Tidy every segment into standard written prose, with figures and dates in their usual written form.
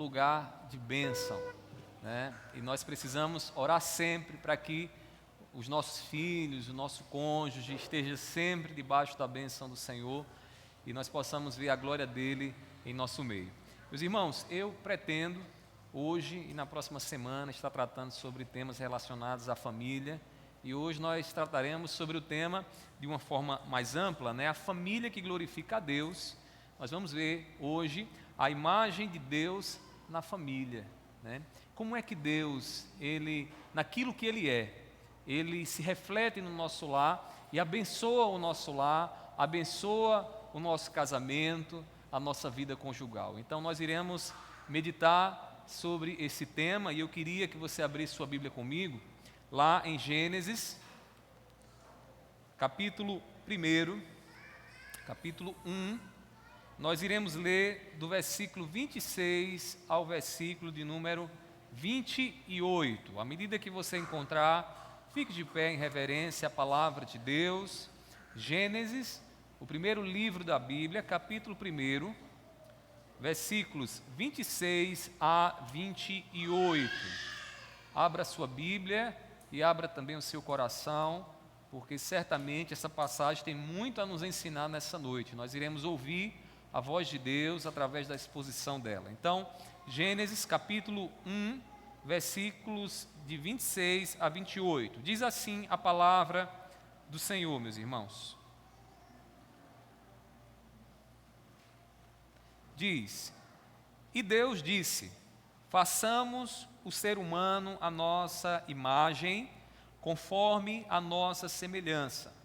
lugar de bênção, né? E nós precisamos orar sempre para que os nossos filhos, o nosso cônjuge esteja sempre debaixo da bênção do Senhor e nós possamos ver a glória dele em nosso meio. Meus irmãos, eu pretendo hoje e na próxima semana estar tratando sobre temas relacionados à família, e hoje nós trataremos sobre o tema de uma forma mais ampla, né? A família que glorifica a Deus. Nós vamos ver hoje a imagem de Deus na família, né? Como é que Deus, naquilo que Ele é, Ele se reflete no nosso lar e abençoa o nosso lar, abençoa o nosso casamento, a nossa vida conjugal. Então nós iremos meditar sobre esse tema e eu queria que você abrisse sua Bíblia comigo, lá em Gênesis, capítulo 1, nós iremos ler do versículo 26 ao versículo de número 28. À medida que você encontrar, fique de pé em reverência à palavra de Deus. Gênesis, o primeiro livro da Bíblia, capítulo 1, versículos 26 a 28. Abra sua Bíblia e abra também o seu coração, porque certamente essa passagem tem muito a nos ensinar nessa noite. Nós iremos ouvir a voz de Deus através da exposição dela. Então, Gênesis capítulo 1, versículos de 26 a 28. Diz assim a palavra do Senhor, meus irmãos. Diz: E Deus disse: façamos o ser humano à nossa imagem, conforme a nossa semelhança.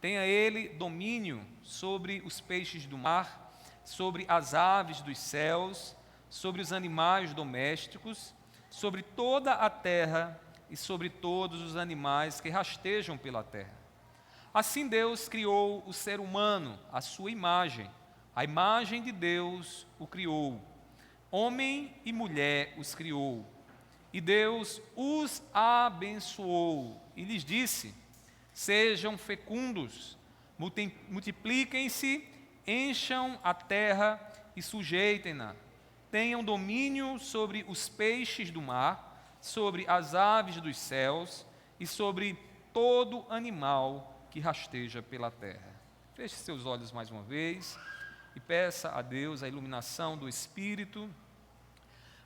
Tenha ele domínio sobre os peixes do mar, sobre as aves dos céus, sobre os animais domésticos, sobre toda a terra e sobre todos os animais que rastejam pela terra. Assim Deus criou o ser humano, à sua imagem. A imagem de Deus o criou. Homem e mulher os criou. E Deus os abençoou e lhes disse: sejam fecundos, multipliquem-se, encham a terra e sujeitem-na. Tenham domínio sobre os peixes do mar, sobre as aves dos céus e sobre todo animal que rasteja pela terra. Feche seus olhos mais uma vez e peça a Deus a iluminação do Espírito.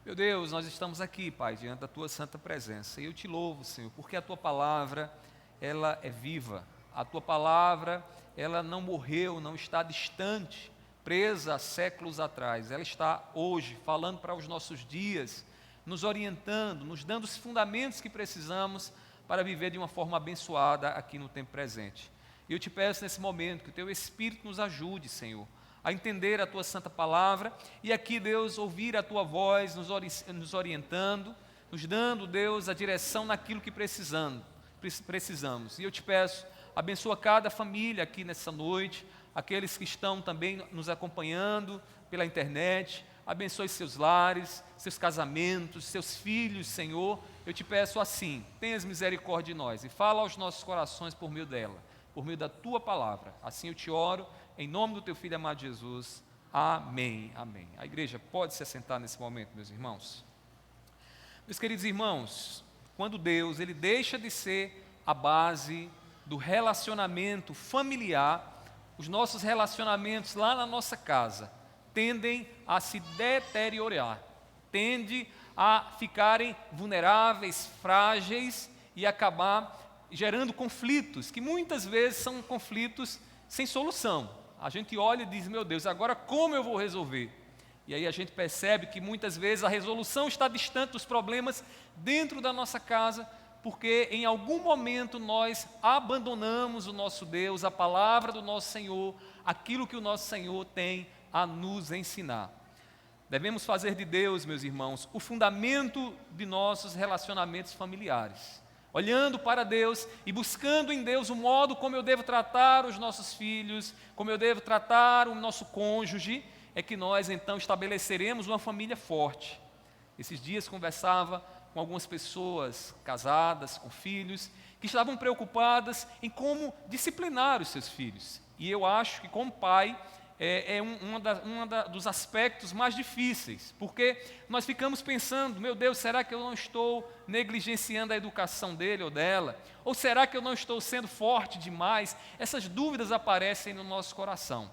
Meu Deus, nós estamos aqui, Pai, diante da Tua santa presença, e eu te louvo, Senhor, porque a Tua palavra, ela é viva, a Tua palavra, ela não morreu, não está distante, presa há séculos atrás, ela está hoje, falando para os nossos dias, nos orientando, nos dando os fundamentos que precisamos para viver de uma forma abençoada aqui no tempo presente. E eu te peço nesse momento que o Teu Espírito nos ajude, Senhor, a entender a Tua santa palavra, e aqui, Deus, ouvir a Tua voz, nos orientando, nos dando, Deus, a direção naquilo que precisamos. E eu te peço, abençoa cada família aqui nessa noite, aqueles que estão também nos acompanhando pela internet, abençoe seus lares, seus casamentos, seus filhos, Senhor. Eu te peço assim, tenhas misericórdia de nós, e fala aos nossos corações por meio dela, por meio da Tua palavra. Assim eu te oro, em nome do Teu Filho amado Jesus, amém, amém. A igreja pode se assentar nesse momento, meus irmãos. Meus queridos irmãos, quando Deus, Ele deixa de ser a base do relacionamento familiar, os nossos relacionamentos lá na nossa casa tendem a se deteriorar, tendem a ficarem vulneráveis, frágeis e acabar gerando conflitos, que muitas vezes são conflitos sem solução. A gente olha e diz: meu Deus, agora como eu vou resolver? E aí a gente percebe que muitas vezes a resolução está distante dos problemas dentro da nossa casa, porque em algum momento nós abandonamos o nosso Deus, a palavra do nosso Senhor, aquilo que o nosso Senhor tem a nos ensinar. Devemos fazer de Deus, meus irmãos, o fundamento de nossos relacionamentos familiares. Olhando para Deus e buscando em Deus o modo como eu devo tratar os nossos filhos, como eu devo tratar o nosso cônjuge, é que nós então estabeleceremos uma família forte. Esses dias conversava com algumas pessoas casadas, com filhos, que estavam preocupadas em como disciplinar os seus filhos. E eu acho que como pai dos aspectos mais difíceis, porque nós ficamos pensando, meu Deus, será que eu não estou negligenciando a educação dele ou dela? Ou será que eu não estou sendo forte demais? Essas dúvidas aparecem no nosso coração,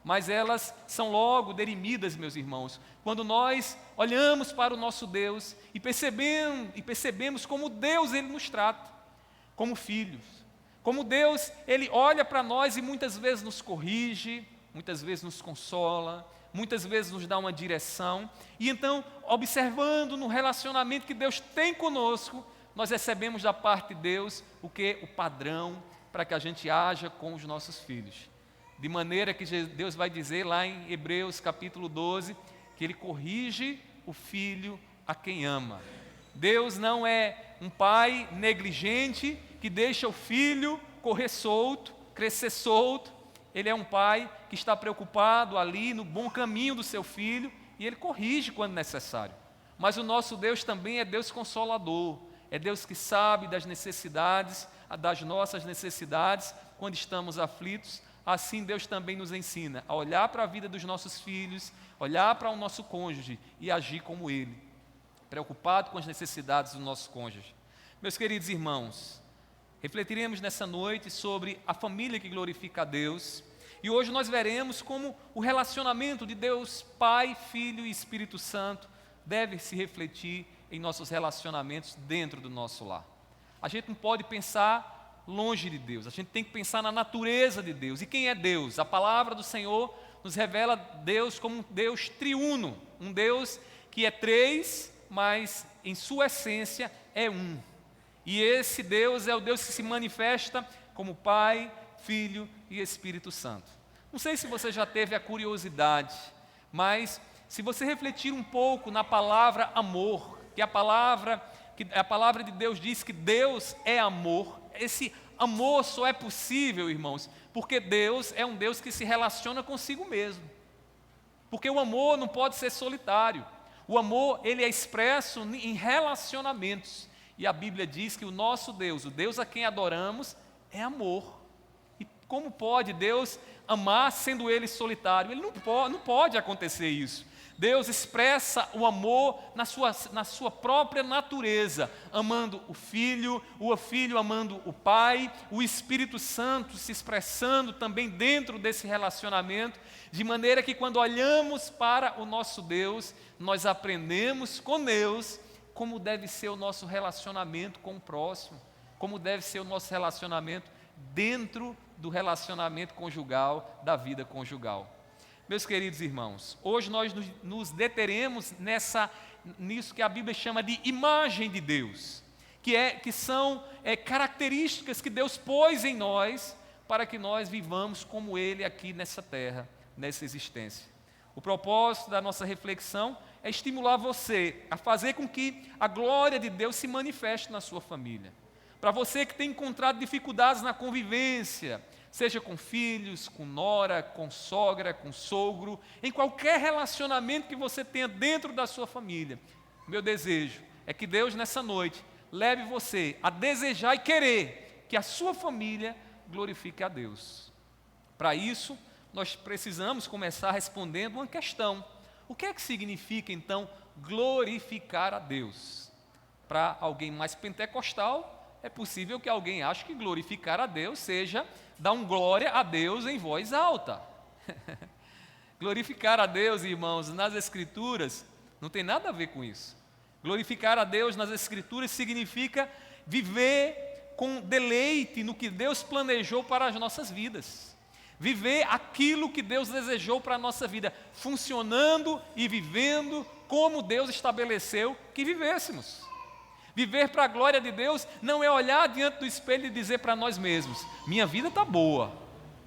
mas elas são logo derimidas, meus irmãos, quando nós olhamos para o nosso Deus e percebemos como Deus Ele nos trata, como filhos, como Deus Ele olha para nós e muitas vezes nos corrige, muitas vezes nos consola, muitas vezes nos dá uma direção, e então, observando no relacionamento que Deus tem conosco, nós recebemos da parte de Deus o padrão para que a gente haja com os nossos filhos. De maneira que Deus vai dizer lá em Hebreus capítulo 12, que Ele corrige o filho a quem ama. Deus não é um pai negligente que deixa o filho correr solto, crescer solto. Ele é um pai que está preocupado ali no bom caminho do seu filho e Ele corrige quando necessário. Mas o nosso Deus também é Deus consolador, é Deus que sabe das necessidades, das nossas necessidades quando estamos aflitos. Assim Deus também nos ensina a olhar para a vida dos nossos filhos, olhar para o nosso cônjuge e agir como ele, preocupado com as necessidades do nosso cônjuge. Meus queridos irmãos, refletiremos nessa noite sobre a família que glorifica a Deus, e hoje nós veremos como o relacionamento de Deus Pai, Filho e Espírito Santo deve se refletir em nossos relacionamentos dentro do nosso lar. A gente não pode pensar longe de Deus, a gente tem que pensar na natureza de Deus. E quem é Deus? A palavra do Senhor nos revela Deus como um Deus triuno, um Deus que é três, mas em sua essência é um. E esse Deus é o Deus que se manifesta como Pai, Filho e Espírito Santo. Não sei se você já teve a curiosidade, mas se você refletir um pouco na palavra amor, que a palavra de Deus diz que Deus é amor, esse amor só é possível, irmãos, porque Deus é um Deus que se relaciona consigo mesmo. Porque o amor não pode ser solitário. O amor, ele é expresso em relacionamentos. E a Bíblia diz que o nosso Deus, o Deus a quem adoramos, é amor. E como pode Deus amar sendo Ele solitário? Ele não pode acontecer isso. Deus expressa o amor na sua própria natureza, amando o Filho amando o Pai, o Espírito Santo se expressando também dentro desse relacionamento, de maneira que quando olhamos para o nosso Deus, nós aprendemos com Deus como deve ser o nosso relacionamento com o próximo, como deve ser o nosso relacionamento dentro do relacionamento conjugal, da vida conjugal. Meus queridos irmãos, hoje nós nos deteremos nisso que a Bíblia chama de imagem de Deus, que são características que Deus pôs em nós para que nós vivamos como Ele aqui nessa terra, nessa existência. O propósito da nossa reflexão é estimular você a fazer com que a glória de Deus se manifeste na sua família. Para você que tem encontrado dificuldades na convivência, seja com filhos, com nora, com sogra, com sogro, em qualquer relacionamento que você tenha dentro da sua família, meu desejo é que Deus nessa noite leve você a desejar e querer que a sua família glorifique a Deus. Para isso, nós precisamos começar respondendo uma questão: o que é que significa então glorificar a Deus? Para alguém mais pentecostal, é possível que alguém ache que glorificar a Deus seja dar um glória a Deus em voz alta. Glorificar a Deus, irmãos, nas Escrituras, não tem nada a ver com isso. Glorificar a Deus nas Escrituras significa viver com deleite no que Deus planejou para as nossas vidas. Viver aquilo que Deus desejou para a nossa vida, funcionando e vivendo como Deus estabeleceu que vivêssemos. Viver para a glória de Deus não é olhar diante do espelho e dizer para nós mesmos: minha vida está boa.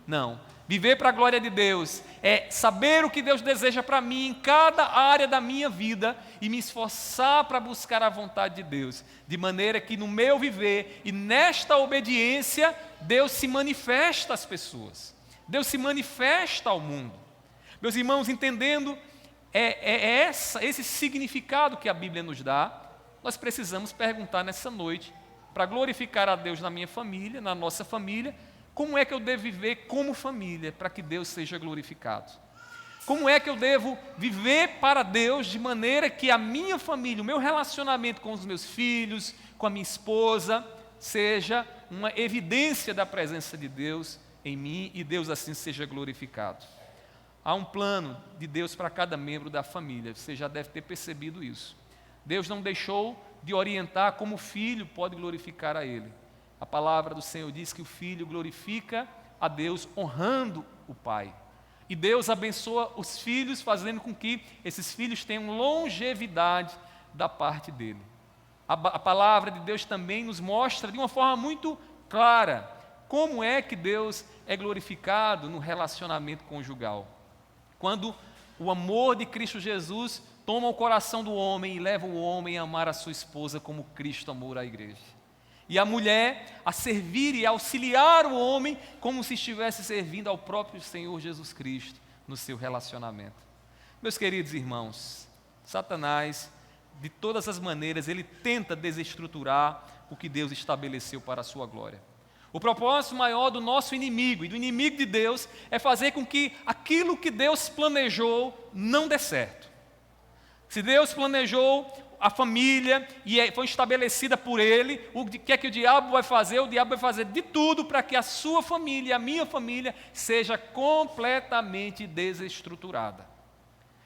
Não. Viver para a glória de Deus é saber o que Deus deseja para mim em cada área da minha vida e me esforçar para buscar a vontade de Deus, de maneira que no meu viver e nesta obediência, Deus se manifesta às pessoas, Deus se manifesta ao mundo. Meus irmãos, entendendo esse significado que a Bíblia nos dá, nós precisamos perguntar nessa noite, para glorificar a Deus na minha família, na nossa família, como é que eu devo viver como família para que Deus seja glorificado? Como é que eu devo viver para Deus de maneira que a minha família, o meu relacionamento com os meus filhos, com a minha esposa, seja uma evidência da presença de Deus em mim e Deus assim seja glorificado. Há um plano de Deus para cada membro da família, você já deve ter percebido isso. Deus não deixou de orientar como o filho pode glorificar a Ele. A palavra do Senhor diz que o filho glorifica a Deus honrando o pai. E Deus abençoa os filhos, fazendo com que esses filhos tenham longevidade da parte dele. A palavra de Deus também nos mostra de uma forma muito clara como é que Deus é glorificado no relacionamento conjugal. Quando o amor de Cristo Jesus toma o coração do homem e leva o homem a amar a sua esposa como Cristo amou a igreja. E a mulher a servir e auxiliar o homem como se estivesse servindo ao próprio Senhor Jesus Cristo no seu relacionamento. Meus queridos irmãos, Satanás, de todas as maneiras, ele tenta desestruturar o que Deus estabeleceu para a sua glória. O propósito maior do nosso inimigo e do inimigo de Deus é fazer com que aquilo que Deus planejou não dê certo. Se Deus planejou a família e foi estabelecida por Ele, o que é que o diabo vai fazer? O diabo vai fazer de tudo para que a sua família e a minha família seja completamente desestruturada.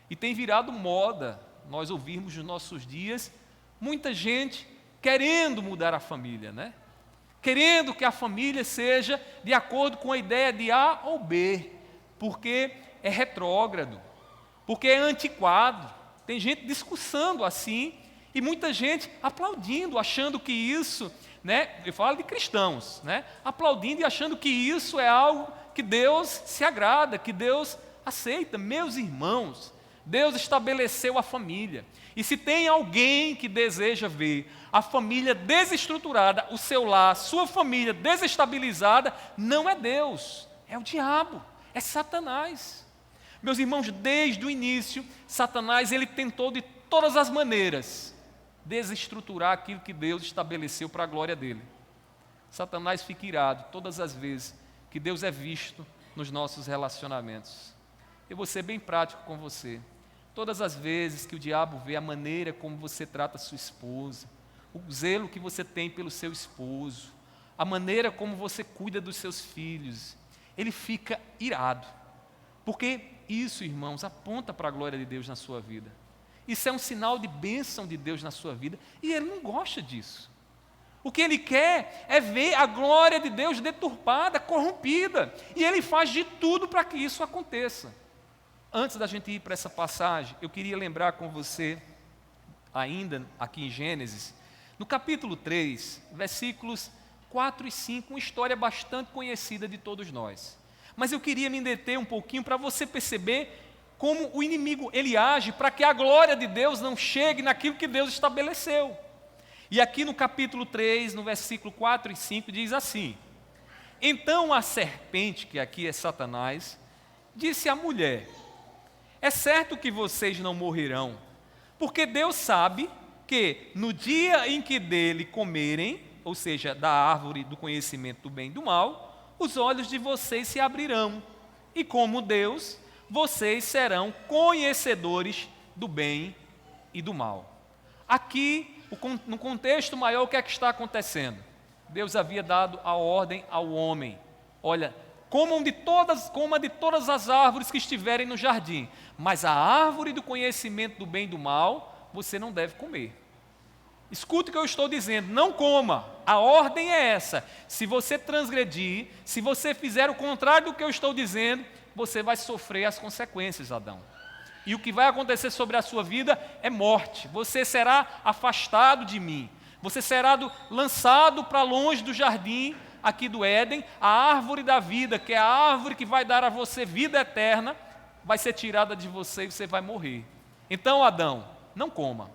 E tem virado moda nós ouvirmos nos nossos dias muita gente querendo mudar a família, né? Querendo que a família seja de acordo com a ideia de A ou B, porque é retrógrado, porque é antiquado. Tem gente discursando assim e muita gente aplaudindo, achando que isso, né? Eu falo de cristãos, né? Aplaudindo e achando que isso é algo que Deus se agrada, que Deus aceita. Meus irmãos, Deus estabeleceu a família. E se tem alguém que deseja ver a família desestruturada, o seu lar, sua família desestabilizada, não é Deus, é o diabo, é Satanás. Meus irmãos, desde o início, Satanás ele tentou de todas as maneiras desestruturar aquilo que Deus estabeleceu para a glória dele. Satanás fica irado todas as vezes que Deus é visto nos nossos relacionamentos. Eu vou ser bem prático com você. Todas as vezes que o diabo vê a maneira como você trata a sua esposa, o zelo que você tem pelo seu esposo, a maneira como você cuida dos seus filhos, ele fica irado. Porque isso, irmãos, aponta para a glória de Deus na sua vida. Isso é um sinal de bênção de Deus na sua vida e ele não gosta disso. O que ele quer é ver a glória de Deus deturpada, corrompida, e ele faz de tudo para que isso aconteça. Antes da gente ir para essa passagem, eu queria lembrar com você, ainda aqui em Gênesis, no capítulo 3, versículos 4 e 5, uma história bastante conhecida de todos nós. Mas eu queria me deter um pouquinho para você perceber como o inimigo ele age para que a glória de Deus não chegue naquilo que Deus estabeleceu. E aqui no capítulo 3, no versículo 4 e 5, diz assim: Então a serpente, que aqui é Satanás, disse à mulher: É certo que vocês não morrerão, porque Deus sabe que no dia em que dele comerem, ou seja, da árvore do conhecimento do bem e do mal, os olhos de vocês se abrirão, e como Deus, vocês serão conhecedores do bem e do mal. Aqui, no contexto maior, o que é que está acontecendo? Deus havia dado a ordem ao homem: olha, comam de todas as árvores que estiverem no jardim, mas a árvore do conhecimento do bem e do mal, você não deve comer. Escute o que eu estou dizendo, não coma, a ordem é essa. Se você transgredir, se você fizer o contrário do que eu estou dizendo, você vai sofrer as consequências, Adão. E o que vai acontecer sobre a sua vida é morte. Você será afastado de mim. Você será lançado para longe do jardim aqui do Éden. A árvore da vida, que é a árvore que vai dar a você vida eterna, vai ser tirada de você e você vai morrer. Então, Adão, não coma.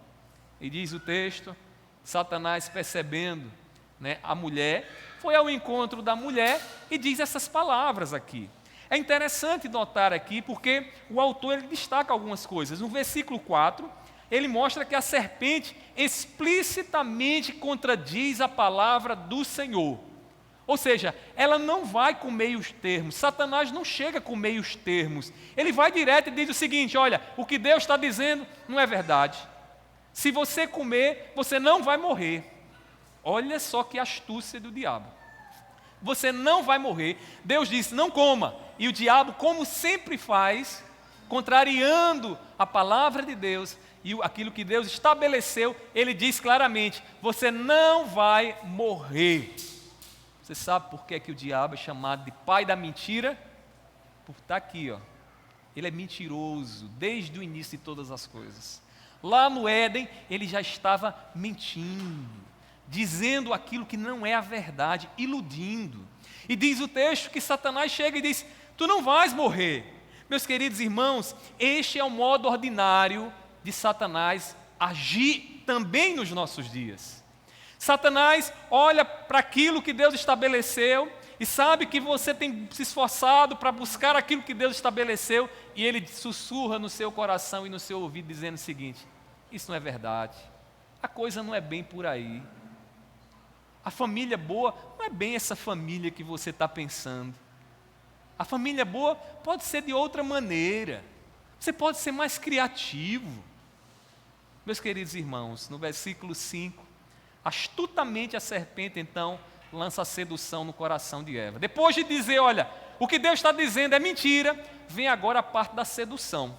E diz o texto, Satanás, percebendo, né, a mulher, foi ao encontro da mulher e diz essas palavras aqui. É interessante notar aqui, porque o autor ele destaca algumas coisas. No versículo 4, ele mostra que a serpente explicitamente contradiz a palavra do Senhor. Ou seja, ela não vai com meios termos. Satanás não chega com meios termos. Ele vai direto e diz o seguinte: olha, o que Deus está dizendo não é verdade. Se você comer, você não vai morrer. Olha só que astúcia do diabo. Você não vai morrer. Deus disse: não coma. E o diabo, como sempre faz, contrariando a palavra de Deus e aquilo que Deus estabeleceu, ele diz claramente: você não vai morrer. Você sabe por que o diabo é chamado de pai da mentira? Por estar aqui, ó. Ele é mentiroso desde o início de todas as coisas. Lá no Éden, ele já estava mentindo, dizendo aquilo que não é a verdade, iludindo. E diz o texto que Satanás chega e diz: tu não vais morrer. Meus queridos irmãos, este é o modo ordinário de Satanás agir também nos nossos dias. Satanás olha para aquilo que Deus estabeleceu e sabe que você tem se esforçado para buscar aquilo que Deus estabeleceu, e ele sussurra no seu coração e no seu ouvido dizendo o seguinte: isso não é verdade, a coisa não é bem por aí, a família boa não é bem essa família que você está pensando, a família boa pode ser de outra maneira, você pode ser mais criativo. Meus queridos irmãos, no versículo 5, astutamente a serpente então lança a sedução no coração de Eva. Depois de dizer: olha, o que Deus está dizendo é mentira, vem agora a parte da sedução.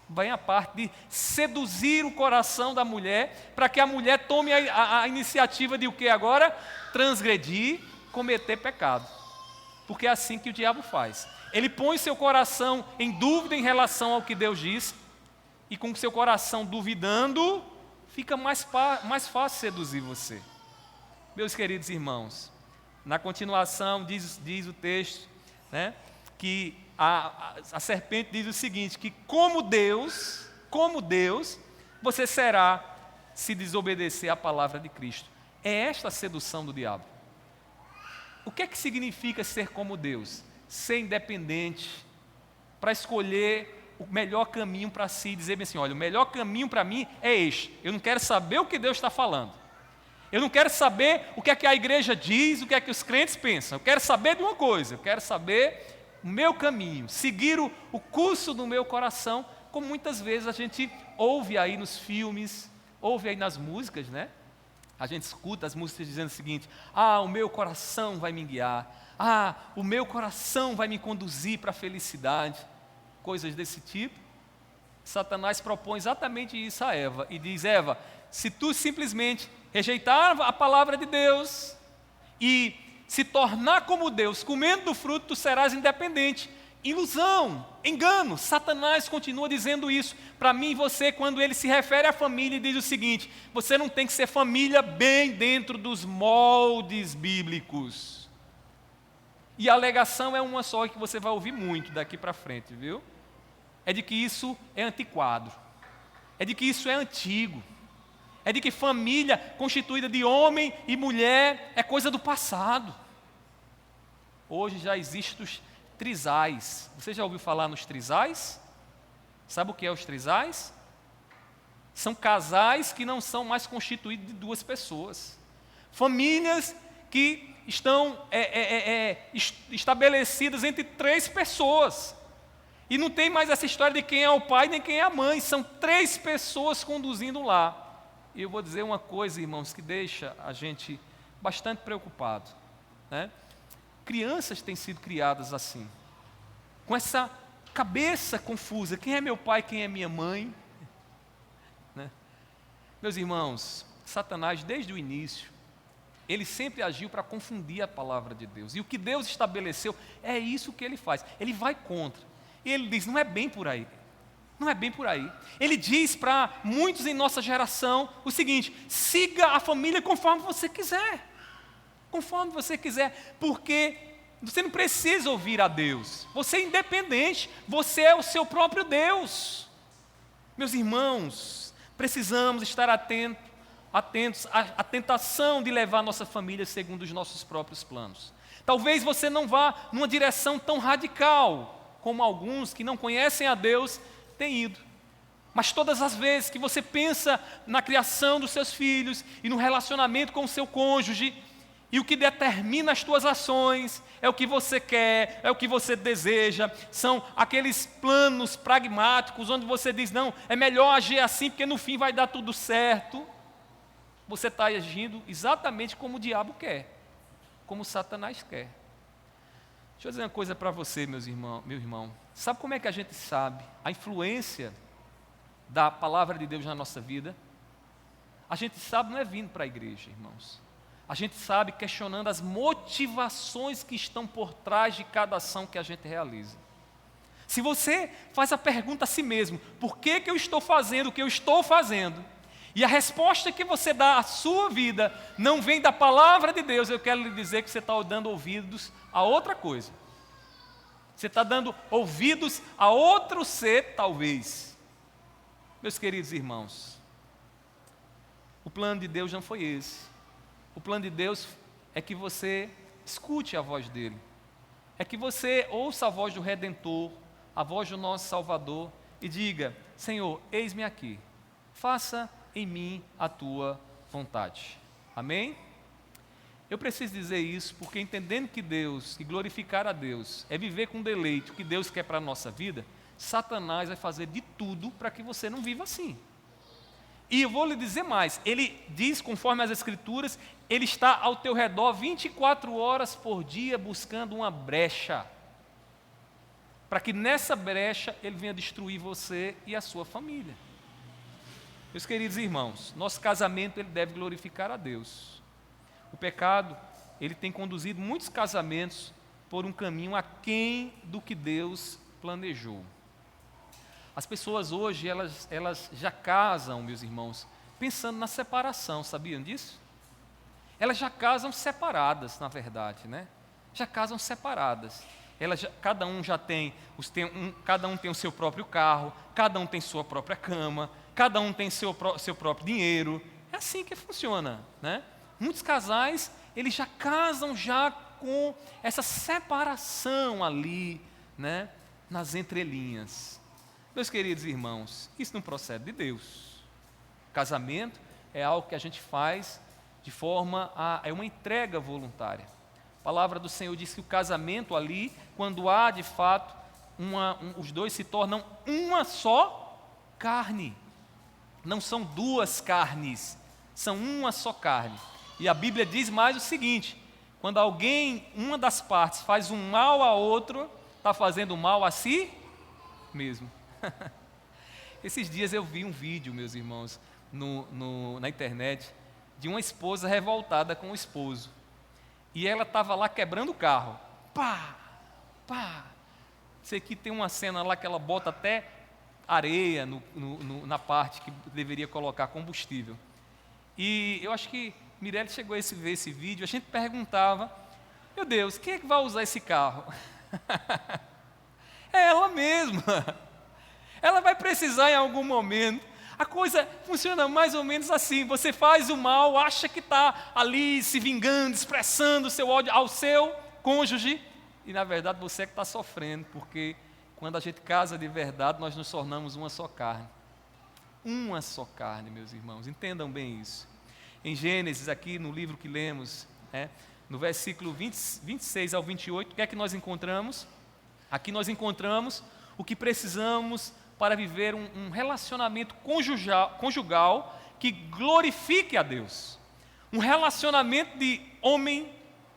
Vem a parte de seduzir o coração da mulher, para que a mulher tome a iniciativa de o que agora? Transgredir, cometer pecado. Porque é assim que o diabo faz. Ele põe seu coração em dúvida em relação ao que Deus diz, e com seu coração duvidando, fica mais fácil seduzir você. Meus queridos irmãos, na continuação diz o texto, né, que a serpente diz o seguinte: que como Deus, você será se desobedecer à palavra de Cristo. É esta a sedução do diabo. O que é que significa ser como Deus? Ser independente, para escolher o melhor caminho para si, e dizer assim: olha, o melhor caminho para mim é este. Eu não quero saber o que Deus está falando. Eu não quero saber o que é que a igreja diz, o que é que os crentes pensam. Eu quero saber de uma coisa: eu quero saber o meu caminho, seguir o curso do meu coração, como muitas vezes a gente ouve aí nos filmes, ouve aí nas músicas, né? A gente escuta as músicas dizendo o seguinte: ah, o meu coração vai me guiar, ah, o meu coração vai me conduzir para a felicidade, coisas desse tipo. Satanás propõe exatamente isso a Eva e diz: Eva, se tu simplesmente rejeitar a palavra de Deus e se tornar como Deus, comendo do fruto, tu serás independente. Ilusão, engano. Satanás continua dizendo isso para mim e você, quando ele se refere à família e diz o seguinte: você não tem que ser família bem dentro dos moldes bíblicos. E a alegação é uma só, que você vai ouvir muito daqui para frente, viu? É de que isso é antiquado, é de que isso é antigo, é de que família constituída de homem e mulher é coisa do passado. Hoje já existem os trisais. Você já ouviu falar nos trisais? Sabe o que é os trisais? São casais que não são mais constituídos de duas pessoas. Famílias que estão estabelecidas entre 3 pessoas. E não tem mais essa história de quem é o pai nem quem é a mãe. São 3 pessoas conduzindo lá. E eu vou dizer uma coisa, irmãos, que deixa a gente bastante preocupado, né? Crianças têm sido criadas assim, com essa cabeça confusa: quem é meu pai, quem é minha mãe, né? Meus irmãos, Satanás, desde o início, ele sempre agiu para confundir a palavra de Deus. E o que Deus estabeleceu, é isso que ele faz. Ele vai contra. E ele diz: não é bem por aí. Não é bem por aí. Ele diz para muitos em nossa geração o seguinte: siga a família conforme você quiser. Conforme você quiser. Porque você não precisa ouvir a Deus. Você é independente. Você é o seu próprio Deus. Meus irmãos, precisamos estar atentos à tentação de levar a nossa família segundo os nossos próprios planos. Talvez você não vá numa direção tão radical como alguns que não conhecem a Deus têm ido. Mas todas as vezes que você pensa na criação dos seus filhos e no relacionamento com o seu cônjuge, E o que determina as tuas ações é o que você quer, é o que você deseja, são aqueles planos pragmáticos onde você diz, não, é melhor agir assim porque no fim vai dar tudo certo. Você está agindo exatamente como o diabo quer, como Satanás quer. Deixa eu dizer uma coisa para você, meu irmão. Sabe como é que a gente sabe a influência da palavra de Deus na nossa vida? A gente sabe não é vindo para a igreja, irmãos. A gente sabe questionando as motivações que estão por trás de cada ação que a gente realiza. Se você faz a pergunta a si mesmo, por que eu estou fazendo o que eu estou fazendo? E a resposta que você dá à sua vida não vem da palavra de Deus, eu quero lhe dizer que você está dando ouvidos a outra coisa. Você está dando ouvidos a outro ser, talvez. Meus queridos irmãos, o plano de Deus não foi esse. O plano de Deus é que você escute a voz dEle. É que você ouça a voz do Redentor, a voz do nosso Salvador e diga, Senhor, eis-me aqui. Faça em mim a tua vontade. Amém? Eu preciso dizer isso porque entendendo que Deus, que glorificar a Deus, é viver com deleite o que Deus quer para a nossa vida, Satanás vai fazer de tudo para que você não viva assim. E eu vou lhe dizer mais, ele diz, conforme as Escrituras, ele está ao teu redor 24 horas por dia buscando uma brecha, para que nessa brecha ele venha destruir você e a sua família. Meus queridos irmãos, nosso casamento ele deve glorificar a Deus. O pecado, ele tem conduzido muitos casamentos por um caminho aquém do que Deus planejou. As pessoas hoje, elas já casam, meus irmãos, pensando na separação, sabiam disso? Elas já casam separadas, na verdade, né? Já casam separadas. Cada um cada um tem o seu próprio carro, cada um tem sua própria cama, cada um tem seu próprio dinheiro. É assim que funciona, né? Muitos casais, eles já casam já com essa separação ali, né? Nas entrelinhas. Meus queridos irmãos, isso não procede de Deus. Casamento é algo que a gente faz de forma é uma entrega voluntária. A palavra do Senhor diz que o casamento ali, quando há de fato, os dois se tornam uma só carne. Não são duas carnes, são uma só carne. E a Bíblia diz mais o seguinte, quando uma das partes faz um mal a outro, está fazendo mal a si mesmo. Esses dias eu vi um vídeo, meus irmãos, na internet, de uma esposa revoltada com o esposo. E ela estava lá quebrando o carro. Pá, pá. Sei que tem uma cena lá que ela bota até areia na parte que deveria colocar combustível. E eu acho que Mirelle chegou a ver esse vídeo, a gente perguntava, meu Deus, quem é que vai usar esse carro? É ela mesma. Ela vai precisar em algum momento. A coisa funciona mais ou menos assim. Você faz o mal, acha que está ali se vingando, expressando o seu ódio ao seu cônjuge. E na verdade você é que está sofrendo, porque quando a gente casa de verdade, nós nos tornamos uma só carne. Uma só carne, meus irmãos. Entendam bem isso. Em Gênesis, aqui no livro que lemos, no versículo 26 ao 28, o que é que nós encontramos? Aqui nós encontramos o que precisamos para viver um relacionamento conjugal que glorifique a Deus. Um relacionamento de homem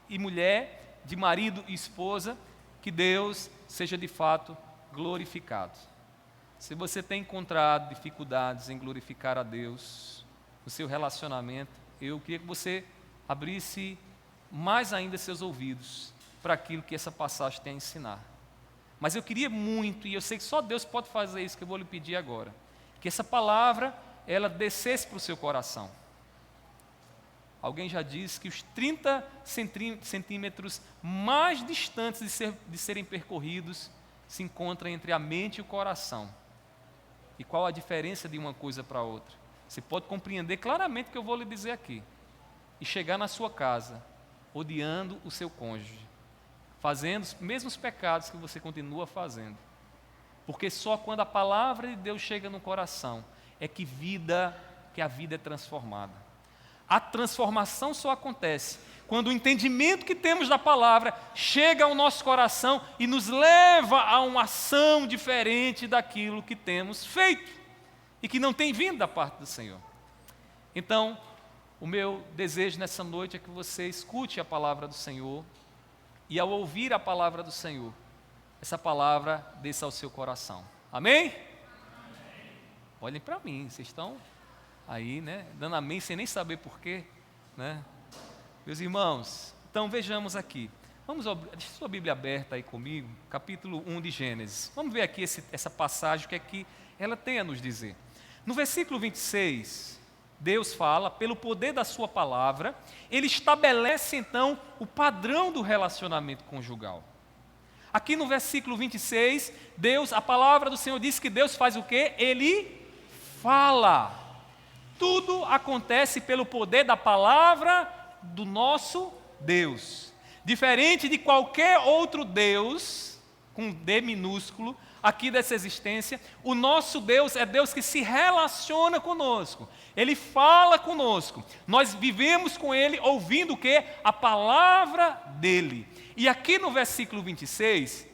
e mulher, de marido e esposa, que Deus seja de fato glorificado. Se você tem encontrado dificuldades em glorificar a Deus no seu relacionamento, eu queria que você abrisse mais ainda seus ouvidos para aquilo que essa passagem tem a ensinar. Mas eu queria muito, e eu sei que só Deus pode fazer isso que eu vou lhe pedir agora, que essa palavra, ela descesse para o seu coração. Alguém já disse que os 30 centímetros mais distantes de serem percorridos se encontram entre a mente e o coração. E qual a diferença de uma coisa para outra? Você pode compreender claramente o que eu vou lhe dizer aqui. E chegar na sua casa, odiando o seu cônjuge, fazendo os mesmos pecados que você continua fazendo. Porque só quando a palavra de Deus chega no coração é que a vida é transformada. A transformação só acontece quando o entendimento que temos da palavra chega ao nosso coração e nos leva a uma ação diferente daquilo que temos feito e que não tem vindo da parte do Senhor. Então, o meu desejo nessa noite é que você escute a palavra do Senhor e, ao ouvir a palavra do Senhor, essa palavra desça ao seu coração. Amém? Amém. Olhem para mim, vocês estão aí, né, dando amém sem nem saber porquê, né? Meus irmãos, então vejamos aqui. Deixa sua Bíblia aberta aí comigo, capítulo 1 de Gênesis. Vamos ver aqui essa passagem, o que é que ela tem a nos dizer. No versículo 26, Deus fala, pelo poder da sua palavra, Ele estabelece então o padrão do relacionamento conjugal. Aqui no versículo 26, a palavra do Senhor diz que Deus faz o quê? Ele fala. Tudo acontece pelo poder da palavra do nosso Deus. Diferente de qualquer outro Deus, com D minúsculo, aqui dessa existência, o nosso Deus é Deus que se relaciona conosco. Ele fala conosco. Nós vivemos com Ele ouvindo o quê? A palavra dEle. E aqui no versículo 26,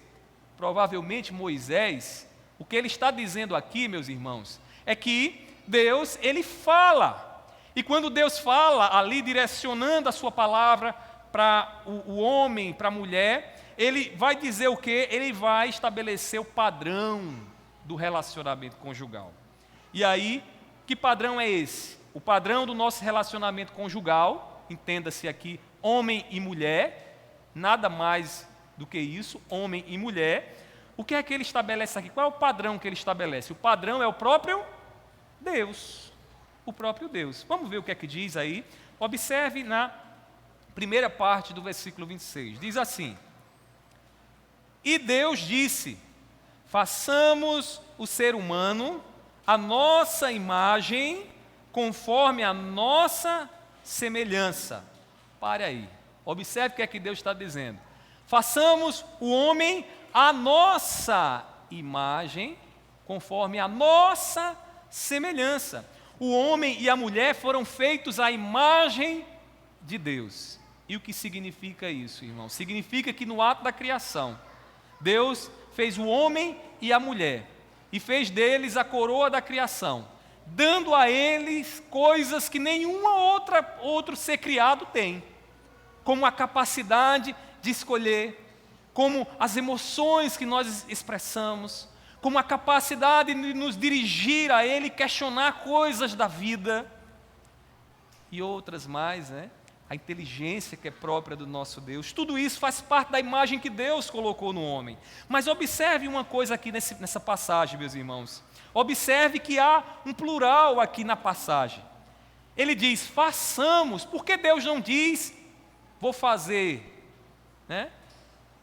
provavelmente Moisés, o que ele está dizendo aqui, meus irmãos, é que Deus, Ele fala. E quando Deus fala ali, direcionando a sua palavra para o homem, para a mulher, Ele vai dizer o quê? Ele vai estabelecer o padrão do relacionamento conjugal. E aí, que padrão é esse? O padrão do nosso relacionamento conjugal, entenda-se aqui, homem e mulher, nada mais do que isso, homem e mulher. O que é que Ele estabelece aqui? Qual é o padrão que Ele estabelece? O padrão é o próprio Deus. O próprio Deus. Vamos ver o que é que diz aí. Observe na primeira parte do versículo 26. Diz assim: E Deus disse: façamos o ser humano a nossa imagem, conforme a nossa semelhança. Pare aí. Observe o que é que Deus está dizendo. Façamos o homem a nossa imagem, conforme a nossa semelhança. O homem e a mulher foram feitos à imagem de Deus. E o que significa isso, irmão? Significa que no ato da criação, Deus fez o homem e a mulher, e fez deles a coroa da criação, dando a eles coisas que nenhum outro ser criado tem, como a capacidade de escolher, como as emoções que nós expressamos, como a capacidade de nos dirigir a Ele, questionar coisas da vida, e outras mais, né? A inteligência que é própria do nosso Deus. Tudo isso faz parte da imagem que Deus colocou no homem. Mas observe uma coisa aqui nessa passagem, meus irmãos. Observe que há um plural aqui na passagem. Ele diz, façamos. Por que Deus não diz, vou fazer? Né?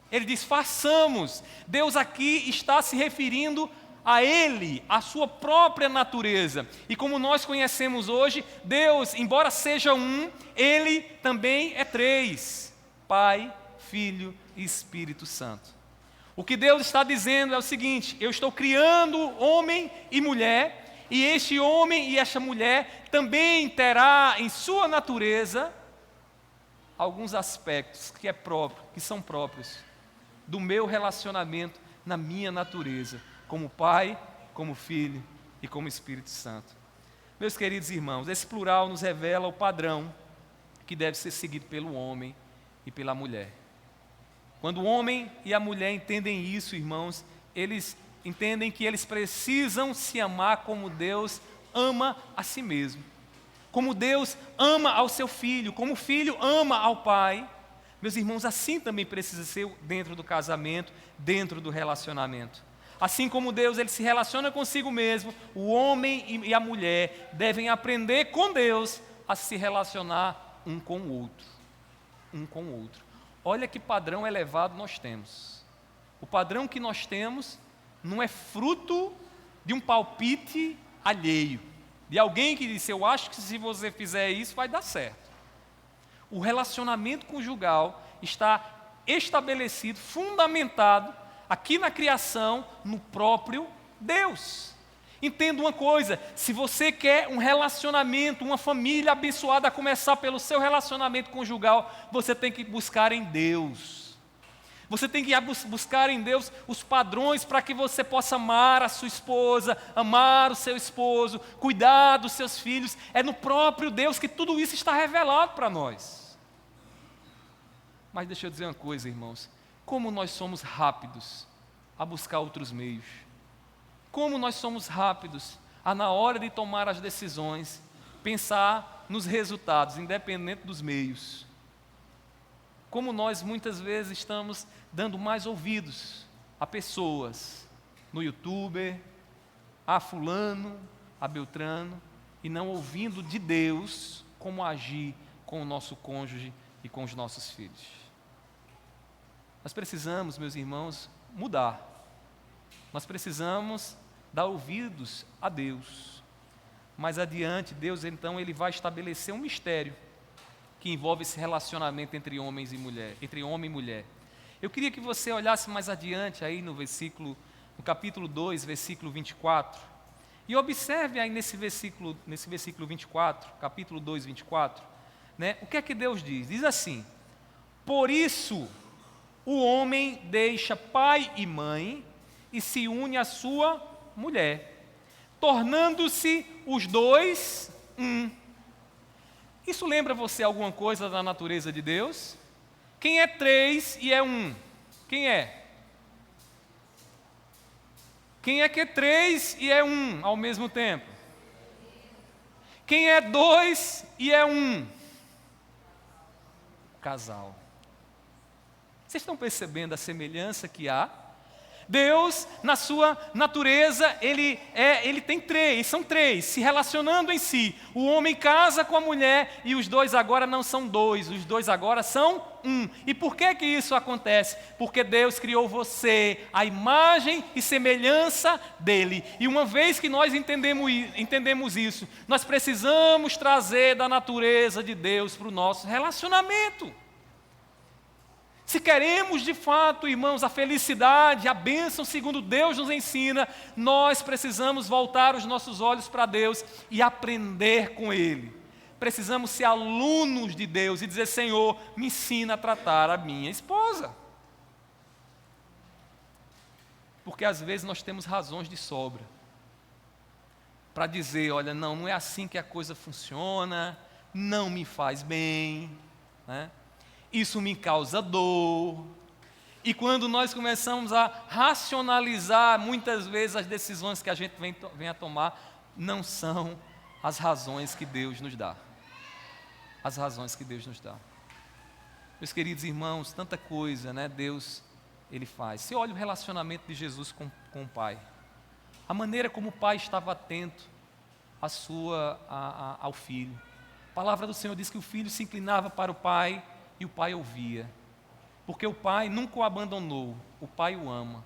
Ele diz, façamos. Deus aqui está se referindo a Ele, a sua própria natureza. E como nós conhecemos hoje, Deus, embora seja um, Ele também é três: Pai, Filho e Espírito Santo. O que Deus está dizendo é o seguinte: eu estou criando homem e mulher, e este homem e esta mulher também terá em sua natureza alguns aspectos que são próprios do meu relacionamento na minha natureza, como Pai, como Filho e como Espírito Santo. Meus queridos irmãos, esse plural nos revela o padrão que deve ser seguido pelo homem e pela mulher. Quando o homem e a mulher entendem isso, irmãos, eles entendem que eles precisam se amar como Deus ama a si mesmo. Como Deus ama ao seu filho, como o filho ama ao pai. Meus irmãos, assim também precisa ser dentro do casamento, dentro do relacionamento. Assim como Deus ele se relaciona consigo mesmo, o homem e a mulher devem aprender com Deus a se relacionar um com o outro. Um com o outro. Olha que padrão elevado nós temos. O padrão que nós temos não é fruto de um palpite alheio, de alguém que disse, eu acho que se você fizer isso vai dar certo. O relacionamento conjugal está estabelecido, fundamentado aqui na criação, no próprio Deus. Entenda uma coisa, se você quer um relacionamento, uma família abençoada, a começar pelo seu relacionamento conjugal, você tem que buscar em Deus. Você tem que buscar em Deus os padrões para que você possa amar a sua esposa, amar o seu esposo, cuidar dos seus filhos. É no próprio Deus que tudo isso está revelado para nós. Mas deixa eu dizer uma coisa, irmãos, como nós somos rápidos a buscar outros meios. Como nós somos rápidos a, na hora de tomar as decisões, pensar nos resultados, independente dos meios. Como nós muitas vezes estamos dando mais ouvidos a pessoas no YouTube, a fulano, a beltrano, e não ouvindo de Deus como agir com o nosso cônjuge e com os nossos filhos. Nós precisamos, meus irmãos, mudar. Nós precisamos dar ouvidos a Deus. Mais adiante, Deus então ele vai estabelecer um mistério que envolve esse relacionamento entre homens e mulher, entre homem e mulher. Eu queria que você olhasse mais adiante aí no capítulo 2, versículo 24, e observe aí nesse versículo 24, capítulo 2, 24, né? O que é que Deus diz? Diz assim: por isso o homem deixa pai e mãe e se une à sua mulher, tornando-se os dois um. Isso lembra você alguma coisa da natureza de Deus? Quem é três e é um? Quem é? Quem é que é três e é um ao mesmo tempo? Quem é dois e é um? Casal. Vocês estão percebendo a semelhança que há? Deus, na sua natureza, ele tem três, são três, se relacionando em si. O homem casa com a mulher e os dois agora não são dois, os dois agora são um. E por que isso acontece? Porque Deus criou você, a imagem e semelhança dele. E uma vez que nós entendemos isso, nós precisamos trazer da natureza de Deus para o nosso relacionamento. Se queremos de fato, irmãos, a felicidade, a bênção segundo Deus nos ensina, nós precisamos voltar os nossos olhos para Deus e aprender com Ele. Precisamos ser alunos de Deus e dizer: Senhor, me ensina a tratar a minha esposa. Porque às vezes nós temos razões de sobra para dizer: olha, não é assim que a coisa funciona, não me faz bem, né? Isso me causa dor. E quando nós começamos a racionalizar, muitas vezes as decisões que a gente vem a tomar não são as razões que Deus nos dá. As razões que Deus nos dá. Meus queridos irmãos, tanta coisa, né, Deus, Ele faz. Você olha o relacionamento de Jesus com o Pai. A maneira como o Pai estava atento ao Filho. A palavra do Senhor diz que o Filho se inclinava para o Pai e o Pai ouvia, porque o Pai nunca o abandonou, o Pai o ama.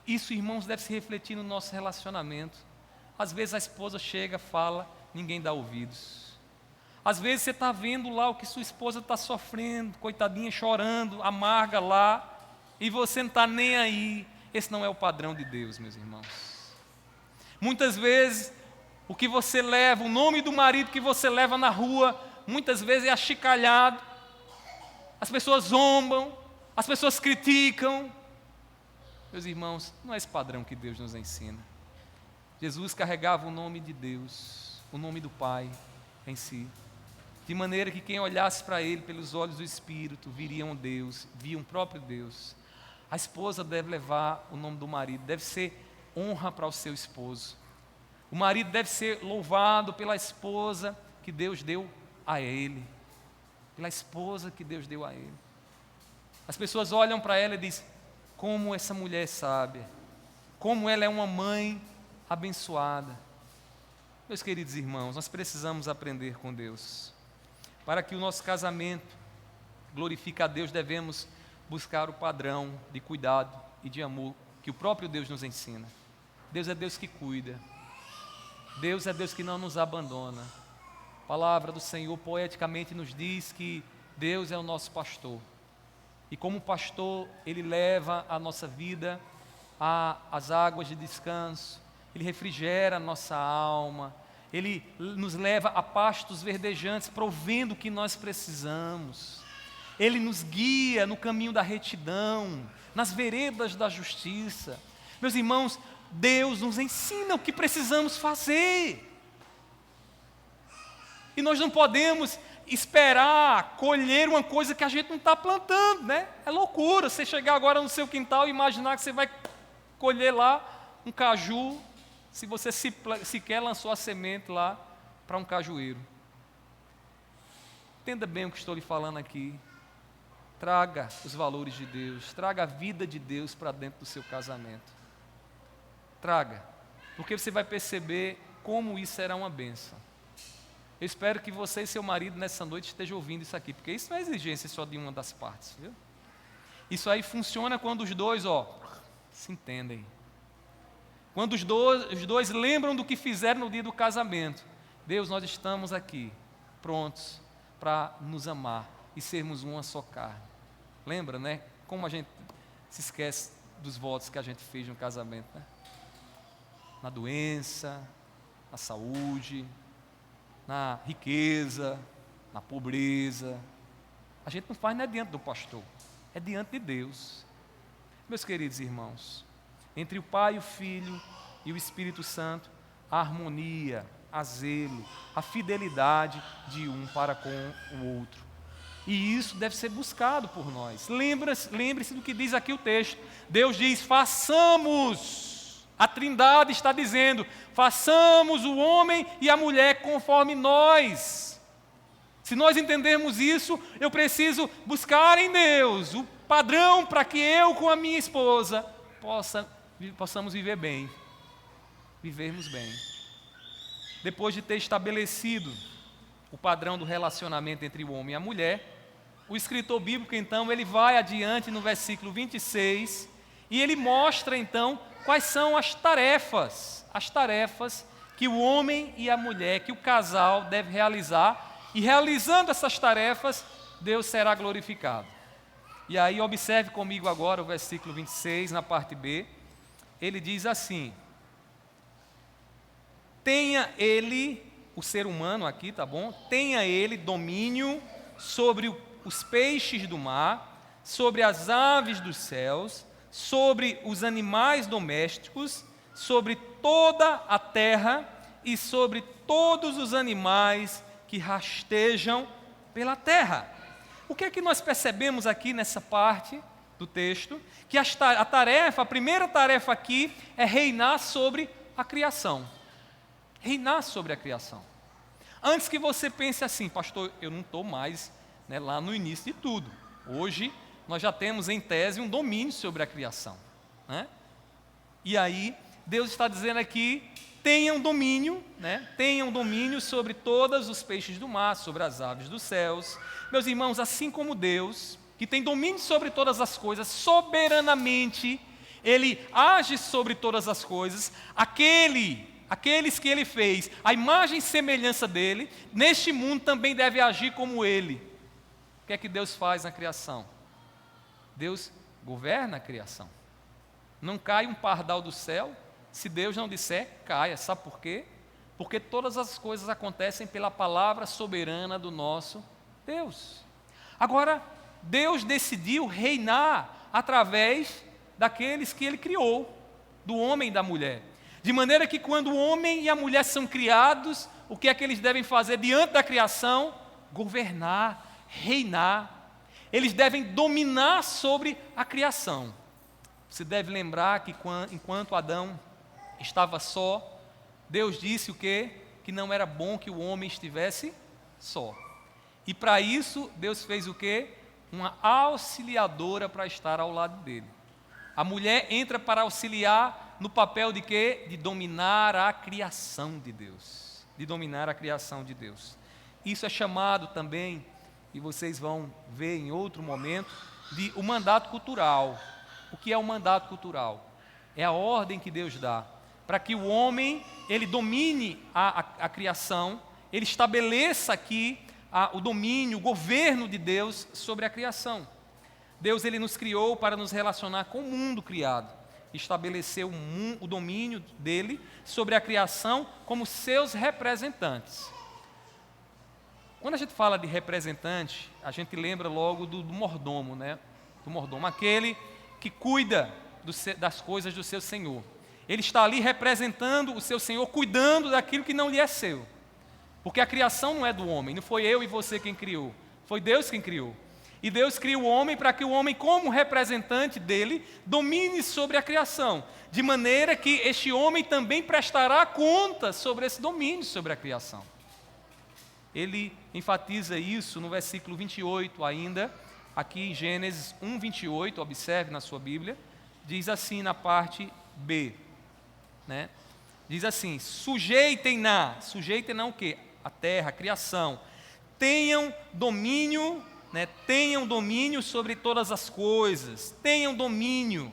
Isso, irmãos, deve se refletir no nosso relacionamento. Às vezes a esposa chega, fala, ninguém dá ouvidos. Às vezes você está vendo lá o que sua esposa está sofrendo, coitadinha, chorando, amarga lá, e você não está nem aí. Esse não é o padrão de Deus, meus irmãos. Muitas vezes, o que você leva, o nome do marido que você leva na rua, muitas vezes é achicalhado. As pessoas zombam, as pessoas criticam. Meus irmãos, não é esse padrão que Deus nos ensina. Jesus carregava o nome de Deus, o nome do Pai em si, de maneira que quem olhasse para Ele pelos olhos do Espírito, viriam Deus, viam o próprio Deus. A esposa deve levar o nome do marido, deve ser honra para o seu esposo. O marido deve ser louvado pela esposa que Deus deu a ele. Pela esposa que Deus deu a ele. As pessoas olham para ela e dizem: como essa mulher é sábia, como ela é uma mãe abençoada. Meus queridos irmãos, nós precisamos aprender com Deus. Para que o nosso casamento glorifique a Deus, devemos buscar o padrão de cuidado e de amor que o próprio Deus nos ensina. Deus é Deus que cuida. Deus é Deus que não nos abandona. A palavra do Senhor poeticamente nos diz que Deus é o nosso pastor. E como pastor, Ele leva a nossa vida às águas de descanso. Ele refrigera a nossa alma, Ele nos leva a pastos verdejantes, provendo o que nós precisamos. Ele nos guia no caminho da retidão, nas veredas da justiça. Meus irmãos, Deus nos ensina o que precisamos fazer. E nós não podemos esperar colher uma coisa que a gente não está plantando, né? É loucura você chegar agora no seu quintal e imaginar que você vai colher lá um caju, se você sequer lançou a semente lá para um cajueiro. Entenda bem o que estou lhe falando aqui. Traga os valores de Deus, traga a vida de Deus para dentro do seu casamento. Traga, porque você vai perceber como isso será uma bênção. Eu espero que você e seu marido nessa noite estejam ouvindo isso aqui, porque isso não é exigência só de uma das partes, viu? Isso aí funciona quando os dois, se entendem. Quando os dois lembram do que fizeram no dia do casamento. Deus, nós estamos aqui, prontos para nos amar e sermos uma só carne. Lembra, né? Como a gente se esquece dos votos que a gente fez no casamento, né? Na doença, na saúde, na riqueza, na pobreza. A gente não faz não é diante do pastor, é diante de Deus. Meus queridos irmãos, entre o Pai, o Filho e o Espírito Santo, a harmonia, a zelo, a fidelidade de um para com o outro. E isso deve ser buscado por nós. Lembre-se do que diz aqui o texto. Deus diz, façamos. A Trindade está dizendo, façamos o homem e a mulher conforme nós. Se nós entendermos isso, eu preciso buscar em Deus o padrão para que eu com a minha esposa possamos viver bem, vivermos bem. Depois de ter estabelecido o padrão do relacionamento entre o homem e a mulher, o escritor bíblico, então, ele vai adiante no versículo 26, e ele mostra, então, quais são as tarefas que o homem e a mulher, que o casal deve realizar, e realizando essas tarefas, Deus será glorificado. E aí, observe comigo agora o versículo 26, na parte B, ele diz assim, tenha ele, o ser humano aqui, tá bom? Tenha ele domínio sobre os peixes do mar, sobre as aves dos céus, sobre os animais domésticos, sobre toda a terra e sobre todos os animais que rastejam pela terra. O que é que nós percebemos aqui nessa parte do texto? Que a primeira tarefa aqui é reinar sobre a criação. Reinar sobre a criação. Antes que você pense assim, pastor, eu não estou mais lá no início de tudo. Hoje, nós já temos em tese um domínio sobre a criação. Né? E aí, Deus está dizendo aqui, tenham domínio sobre todos os peixes do mar, sobre as aves dos céus. Meus irmãos, assim como Deus, que tem domínio sobre todas as coisas, soberanamente, Ele age sobre todas as coisas, aqueles que Ele fez, a imagem e semelhança dEle, neste mundo também deve agir como Ele. O que é que Deus faz na criação? Deus governa a criação. Não cai um pardal do céu, se Deus não disser, caia. Sabe por quê? Porque todas as coisas acontecem pela palavra soberana do nosso Deus. Agora, Deus decidiu reinar através daqueles que Ele criou, do homem e da mulher. De maneira que quando o homem e a mulher são criados, o que é que eles devem fazer diante da criação? Governar, reinar. Eles devem dominar sobre a criação. Você deve lembrar que enquanto Adão estava só, Deus disse o quê? Que não era bom que o homem estivesse só. E para isso, Deus fez o quê? Uma auxiliadora para estar ao lado dele. A mulher entra para auxiliar no papel de quê? De dominar a criação de Deus. De dominar a criação de Deus. Isso é chamado também, e vocês vão ver em outro momento, de o mandato cultural. O que é o mandato cultural? É a ordem que Deus dá para que o homem, ele domine a criação, ele estabeleça aqui o domínio, o governo de Deus sobre a criação. Deus, ele nos criou para nos relacionar com o mundo criado. estabeleceu o domínio dele sobre a criação como seus representantes. Quando a gente fala de representante, a gente lembra logo do mordomo, né? Do mordomo, aquele que cuida das coisas do seu senhor. Ele está ali representando o seu senhor, cuidando daquilo que não lhe é seu. Porque a criação não é do homem, não foi eu e você quem criou, foi Deus quem criou. E Deus cria o homem para que o homem, como representante dele, domine sobre a criação, de maneira que este homem também prestará conta sobre esse domínio sobre a criação. Ele enfatiza isso no versículo 28 ainda, aqui em Gênesis 1, 28, observe na sua Bíblia, diz assim na parte B, né? Diz assim, sujeitem-na o quê? A terra, a criação, tenham domínio, né? Tenham domínio sobre todas as coisas, tenham domínio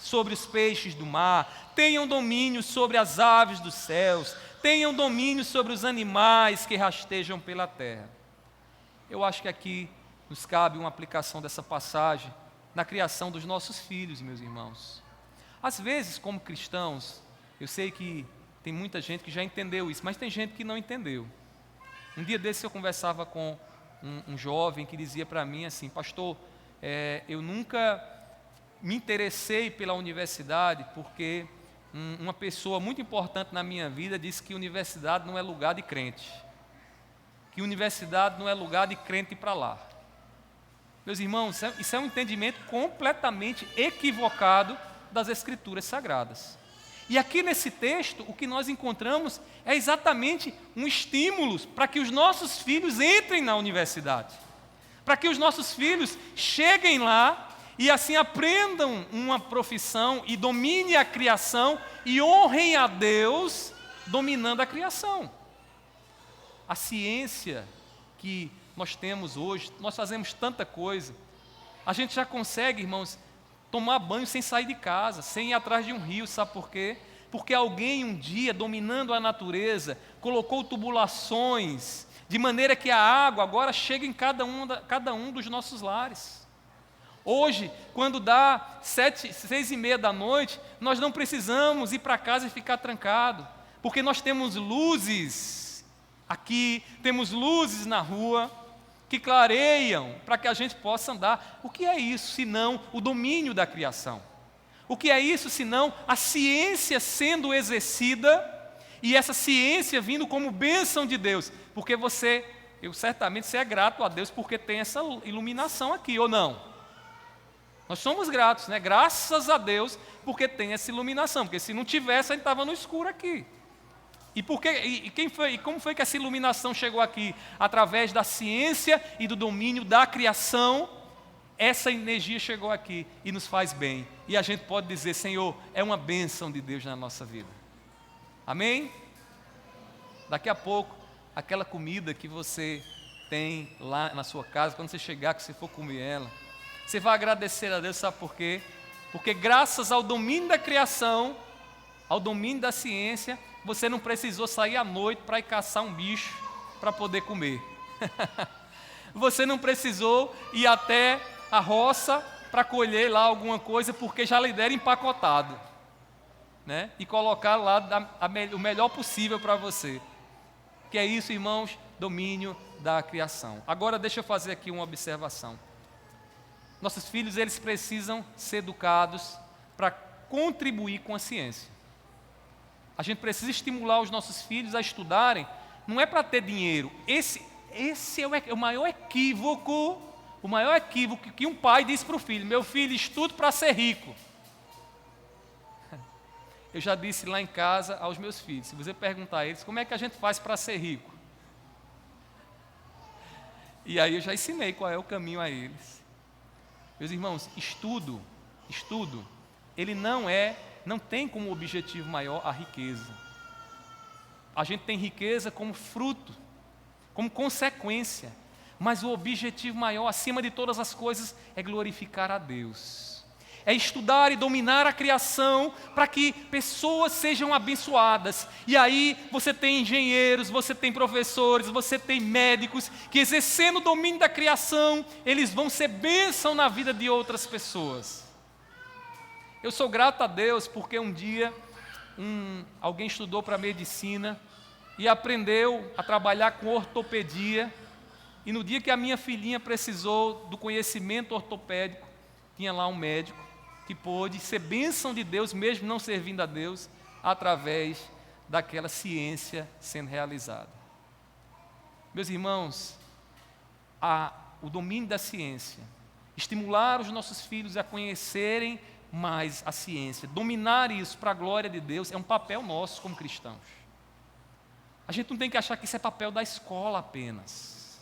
sobre os peixes do mar, tenham domínio sobre as aves dos céus, tenham domínio sobre os animais que rastejam pela terra. Eu acho que aqui nos cabe uma aplicação dessa passagem na criação dos nossos filhos, meus irmãos. Às vezes, como cristãos, eu sei que tem muita gente que já entendeu isso, mas tem gente que não entendeu. Um dia desse eu conversava com um jovem que dizia para mim assim, pastor, eu nunca me interessei pela universidade porque uma pessoa muito importante na minha vida disse que universidade não é lugar de crente, que universidade não é lugar de crente para lá. Meus irmãos, isso é um entendimento completamente equivocado das Escrituras Sagradas. E aqui nesse texto, o que nós encontramos é exatamente um estímulo para que os nossos filhos entrem na universidade, para que os nossos filhos cheguem lá e assim aprendam uma profissão e dominem a criação e honrem a Deus dominando a criação. A ciência que nós temos hoje, nós fazemos tanta coisa, a gente já consegue, irmãos, tomar banho sem sair de casa, sem ir atrás de um rio, sabe por quê? Porque alguém um dia, dominando a natureza, colocou tubulações, de maneira que a água agora chega em cada um dos nossos lares. Hoje, quando dá 6:30 da noite, nós não precisamos ir para casa e ficar trancado, porque nós temos luzes aqui, temos luzes na rua, que clareiam para que a gente possa andar. O que é isso, senão o domínio da criação? O que é isso, senão a ciência sendo exercida, e essa ciência vindo como bênção de Deus? Porque certamente você é grato a Deus porque tem essa iluminação aqui, ou não? Nós somos gratos, né? Graças a Deus, porque tem essa iluminação, porque se não tivesse, a gente estava no escuro aqui. E como foi que essa iluminação chegou aqui? Através da ciência e do domínio da criação, essa energia chegou aqui e nos faz bem. E a gente pode dizer, Senhor, é uma bênção de Deus na nossa vida. Amém? Daqui a pouco, aquela comida que você tem lá na sua casa, quando você chegar, que você for comer ela, você vai agradecer a Deus, sabe por quê? Porque graças ao domínio da criação, ao domínio da ciência, você não precisou sair à noite para ir caçar um bicho para poder comer. Você não precisou ir até a roça para colher lá alguma coisa, porque já lhe deram empacotado, né? E colocar lá o melhor possível para você. Que é isso, irmãos? Domínio da criação. Agora deixa eu fazer aqui uma observação. Nossos filhos, eles precisam ser educados para contribuir com a ciência. A gente precisa estimular os nossos filhos a estudarem, não é para ter dinheiro. Esse é o maior equívoco que um pai diz para o filho: meu filho, estude para ser rico. Eu já disse lá em casa aos meus filhos, se você perguntar a eles, como é que a gente faz para ser rico? E aí eu já ensinei qual é o caminho a eles. Meus irmãos, estudo, ele não tem como objetivo maior a riqueza. A gente tem riqueza como fruto, como consequência, mas o objetivo maior, acima de todas as coisas, é glorificar a Deus. É estudar e dominar a criação para que pessoas sejam abençoadas. E aí você tem engenheiros, você tem professores, você tem médicos que, exercendo o domínio da criação, eles vão ser bênção na vida de outras pessoas. Eu sou grato a Deus porque um dia alguém estudou para medicina e aprendeu a trabalhar com ortopedia, e no dia que a minha filhinha precisou do conhecimento ortopédico, tinha lá um médico que pôde ser bênção de Deus, mesmo não servindo a Deus, através daquela ciência sendo realizada. Meus irmãos, o domínio da ciência, estimular os nossos filhos a conhecerem mais a ciência, dominar isso para a glória de Deus, é um papel nosso como cristãos. A gente não tem que achar que isso é papel da escola apenas.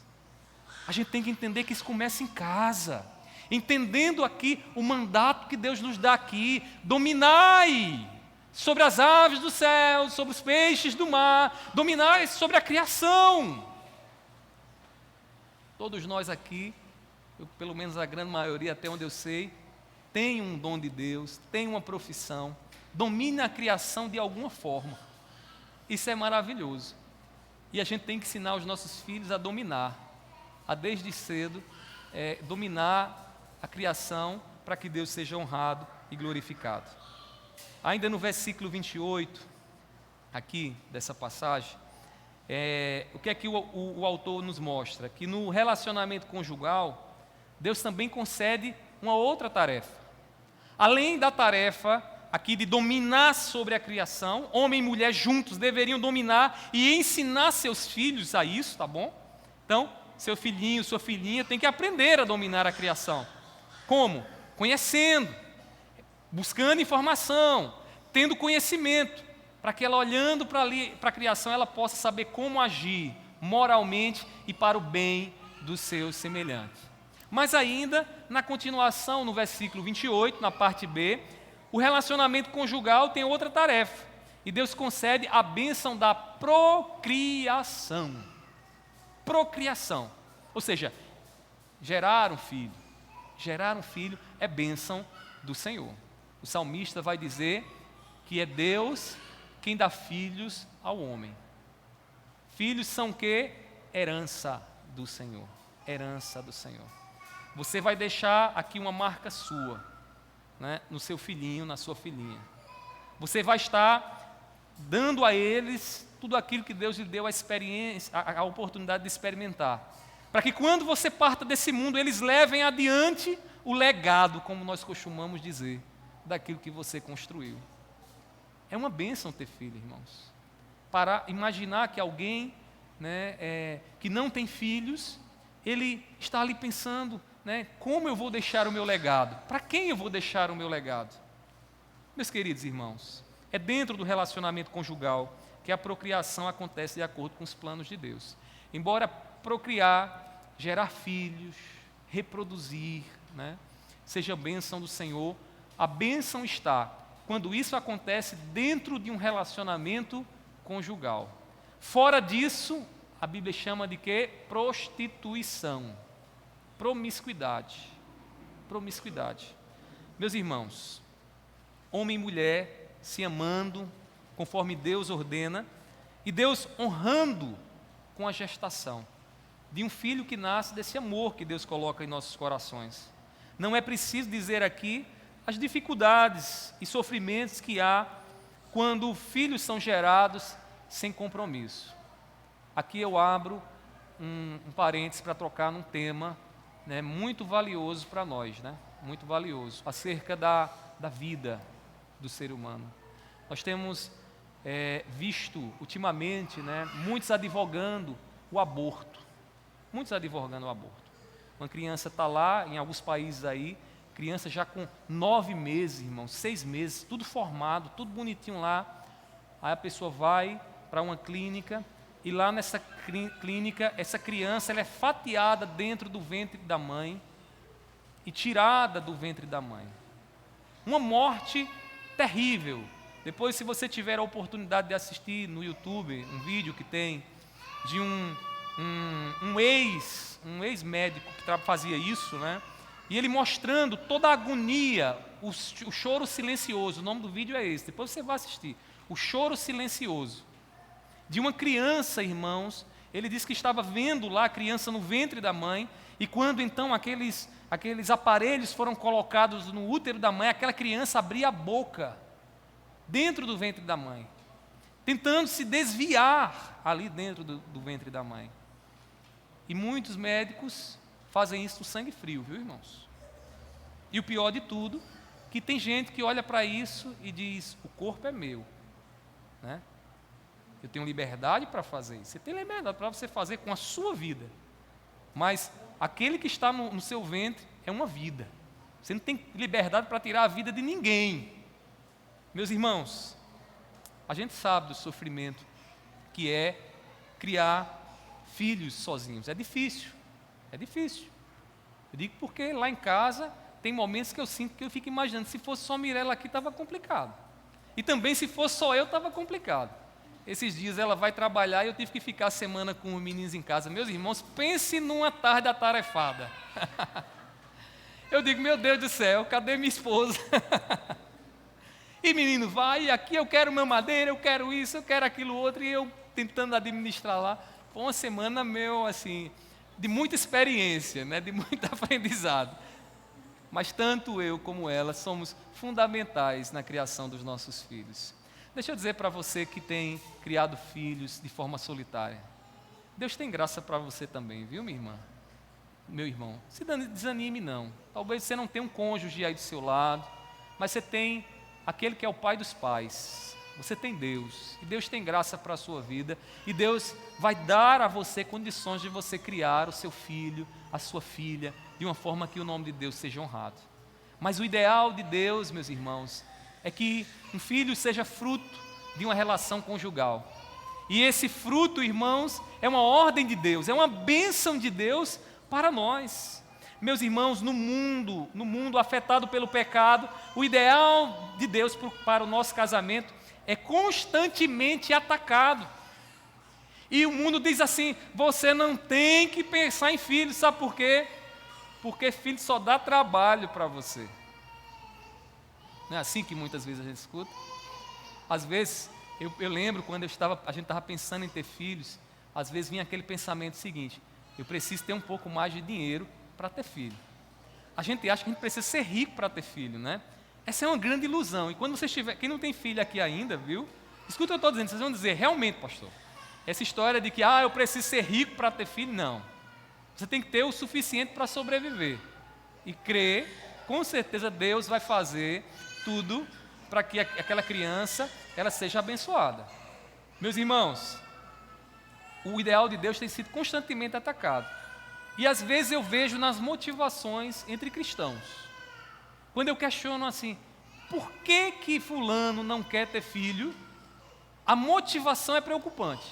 A gente tem que entender que isso começa em casa, entendendo aqui o mandato que Deus nos dá aqui: dominai sobre as aves do céu, sobre os peixes do mar, dominai sobre a criação. Todos nós aqui, pelo menos a grande maioria, até onde eu sei, tem um dom de Deus, tem uma profissão, domina a criação de alguma forma. Isso é maravilhoso. E a gente tem que ensinar os nossos filhos a dominar, a desde cedo dominar a criação, para que Deus seja honrado e glorificado. Ainda no versículo 28, aqui dessa passagem, o que é que o autor nos mostra? Que no relacionamento conjugal, Deus também concede uma outra tarefa. Além da tarefa aqui de dominar sobre a criação, homem e mulher juntos deveriam dominar e ensinar seus filhos a isso, tá bom? Então, seu filhinho, sua filhinha tem que aprender a dominar a criação. Como? Conhecendo, buscando informação, tendo conhecimento, para que ela, olhando para a criação, ela possa saber como agir moralmente e para o bem dos seus semelhantes. Mas ainda, na continuação, no versículo 28, na parte B, o relacionamento conjugal tem outra tarefa, e Deus concede a bênção da procriação. Procriação, ou seja, gerar um filho. Gerar um filho é bênção do Senhor. O salmista vai dizer que é Deus quem dá filhos ao homem. Filhos são o quê? Herança do Senhor. Herança do Senhor. Você vai deixar aqui uma marca sua, né, no seu filhinho, na sua filhinha. Você vai estar dando a eles tudo aquilo que Deus lhe deu a experiência, a oportunidade de experimentar, para que quando você parta desse mundo, eles levem adiante o legado, como nós costumamos dizer, daquilo que você construiu. É uma bênção ter filho, irmãos. Para imaginar que alguém, né, que não tem filhos, ele está ali pensando, né, como eu vou deixar o meu legado? Para quem eu vou deixar o meu legado? Meus queridos irmãos, é dentro do relacionamento conjugal que a procriação acontece de acordo com os planos de Deus. Embora procriar, gerar filhos, reproduzir, né, seja a bênção do Senhor, a bênção está quando isso acontece dentro de um relacionamento conjugal. Fora disso, a Bíblia chama de quê? Prostituição, promiscuidade. Promiscuidade. Meus irmãos, homem e mulher se amando conforme Deus ordena, e Deus honrando com a gestação de um filho que nasce desse amor que Deus coloca em nossos corações. Não é preciso dizer aqui as dificuldades e sofrimentos que há quando filhos são gerados sem compromisso. Aqui eu abro um parênteses para trocar num tema, né, muito valioso para nós, né, muito valioso, acerca da vida do ser humano. Nós temos visto ultimamente, né, muitos advogando o aborto. Muitos advogando o aborto. Uma criança está lá, em alguns países aí, criança já com 9 meses, irmão, 6 meses, tudo formado, tudo bonitinho lá. Aí a pessoa vai para uma clínica, e lá nessa clínica, essa criança ela é fatiada dentro do ventre da mãe e tirada do ventre da mãe. Uma morte terrível. Depois, se você tiver a oportunidade de assistir no YouTube um vídeo que tem de um ex-médico que fazia isso, né? E ele mostrando toda a agonia, o choro silencioso. O nome do vídeo é esse, depois você vai assistir. O choro silencioso de uma criança, irmãos, Ele diz que estava vendo lá a criança no ventre da mãe, e quando então aqueles aparelhos foram colocados no útero da mãe, aquela criança abria a boca dentro do ventre da mãe, tentando se desviar ali dentro do ventre da mãe. E muitos médicos fazem isso no sangue frio, viu, irmãos? E o pior de tudo, que tem gente que olha para isso e diz, o corpo é meu, né? Eu tenho liberdade para fazer isso. Você tem liberdade para você fazer com a sua vida. Mas aquele que está no seu ventre é uma vida. Você não tem liberdade para tirar a vida de ninguém. Meus irmãos, a gente sabe do sofrimento que é criar filhos sozinhos. É difícil. É difícil. Eu digo porque lá em casa tem momentos que eu sinto que eu fico imaginando, se fosse só Mirella aqui estava complicado. E também se fosse só eu estava complicado. Esses dias ela vai trabalhar e eu tive que ficar a semana com os meninos em casa. Meus irmãos, pense numa tarde atarefada. Eu digo, meu Deus do céu, cadê minha esposa? E menino, vai, aqui eu quero mamadeira, eu quero isso, eu quero aquilo outro, e eu tentando administrar lá. Foi uma semana, assim, de muita experiência, né, de muito aprendizado. Mas tanto eu como ela somos fundamentais na criação dos nossos filhos. Deixa eu dizer para você que tem criado filhos de forma solitária. Deus tem graça para você também, viu, minha irmã? Meu irmão, se desanime não. Talvez você não tenha um cônjuge aí do seu lado, mas você tem aquele que é o pai dos pais. Você tem Deus, e Deus tem graça para a sua vida, e Deus vai dar a você condições de você criar o seu filho, a sua filha, de uma forma que o nome de Deus seja honrado. Mas o ideal de Deus, meus irmãos, é que um filho seja fruto de uma relação conjugal. E esse fruto, irmãos, é uma ordem de Deus, é uma bênção de Deus para nós. Meus irmãos, no mundo afetado pelo pecado, o ideal de Deus para o nosso casamento é constantemente atacado. E o mundo diz assim, você não tem que pensar em filhos, sabe por quê? Porque filho só dá trabalho para você. Não é assim que muitas vezes a gente escuta? Às vezes, eu lembro quando a gente estava pensando em ter filhos, às vezes vinha aquele pensamento seguinte, eu preciso ter um pouco mais de dinheiro para ter filho. A gente acha que a gente precisa ser rico para ter filho, né? Essa é uma grande ilusão. E quando você estiver, quem não tem filho aqui ainda, viu? Escuta o que eu estou dizendo, vocês vão dizer, realmente, pastor, essa história de que, eu preciso ser rico para ter filho, não. Você tem que ter o suficiente para sobreviver. E crer, com certeza Deus vai fazer tudo para que aquela criança ela seja abençoada. Meus irmãos, o ideal de Deus tem sido constantemente atacado. E às vezes eu vejo nas motivações entre cristãos. Quando eu questiono assim, por que fulano não quer ter filho? A motivação é preocupante.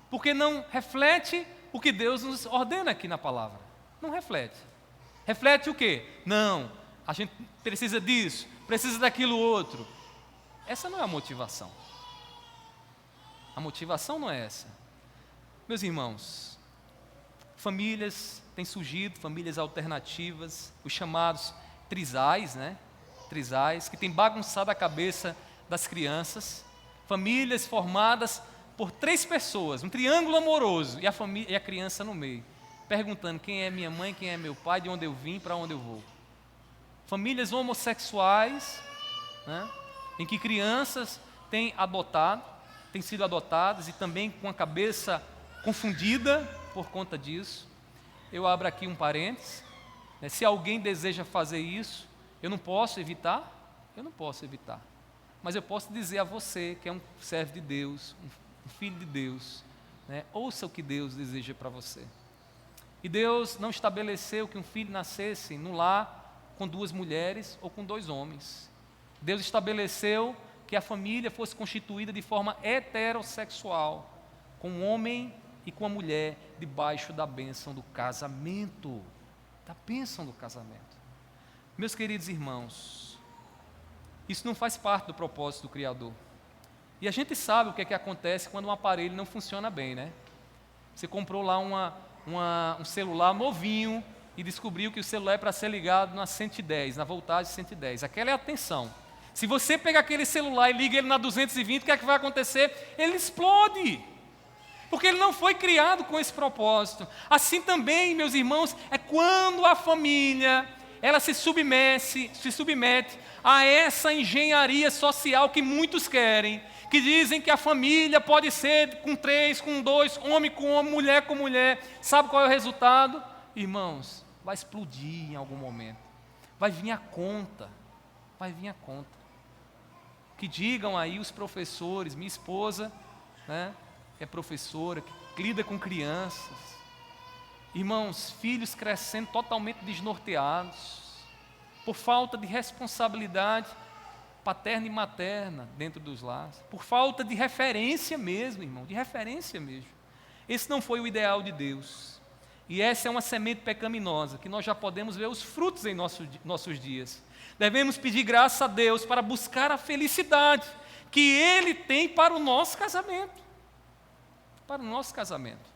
Porque não reflete o que Deus nos ordena aqui na palavra. Não reflete. Reflete o quê? Não, a gente precisa disso, precisa daquilo outro. Essa não é a motivação. A motivação não é essa. Meus irmãos, famílias têm surgido, famílias alternativas, os chamados trisais, né? Trisais, que têm bagunçado a cabeça das crianças. Famílias formadas por 3 pessoas, um triângulo amoroso, e a criança no meio, perguntando quem é minha mãe, quem é meu pai, de onde eu vim, para onde eu vou. Famílias homossexuais, né? Em que crianças têm sido adotadas e também com a cabeça confundida por conta disso. Eu abro aqui um parênteses, né? Se alguém deseja fazer isso, eu não posso evitar, mas eu posso dizer a você que é um servo de Deus, um filho de Deus, né? Ouça o que Deus deseja para você. E Deus não estabeleceu que um filho nascesse no lar com 2 mulheres ou com 2 homens. Deus estabeleceu que a família fosse constituída de forma heterossexual, com um homem e com a mulher, debaixo da bênção do casamento. Da bênção do casamento. Meus queridos irmãos, isso não faz parte do propósito do Criador. E a gente sabe o que é que acontece quando um aparelho não funciona bem, né? Você comprou lá um celular novinho e descobriu que o celular é para ser ligado na 110, na voltagem 110. Aquela é a tensão. Se você pegar aquele celular e liga ele na 220, o que é que vai acontecer? Ele explode. Porque ele não foi criado com esse propósito. Assim também, meus irmãos, é quando a família, ela se submete a essa engenharia social que muitos querem, que dizem que a família pode ser com 3, com 2, homem com homem, mulher com mulher. Sabe qual é o resultado? Irmãos, vai explodir em algum momento. Vai vir a conta. Que digam aí os professores, minha esposa, né, é professora, que lida com crianças. Irmãos, filhos crescendo totalmente desnorteados, por falta de responsabilidade paterna e materna dentro dos lares, por falta de referência mesmo, irmão, de referência mesmo. Esse não foi o ideal de Deus. E essa é uma semente pecaminosa, que nós já podemos ver os frutos em nossos dias. Devemos pedir graça a Deus para buscar a felicidade que Ele tem para o nosso casamento. Para o nosso casamento.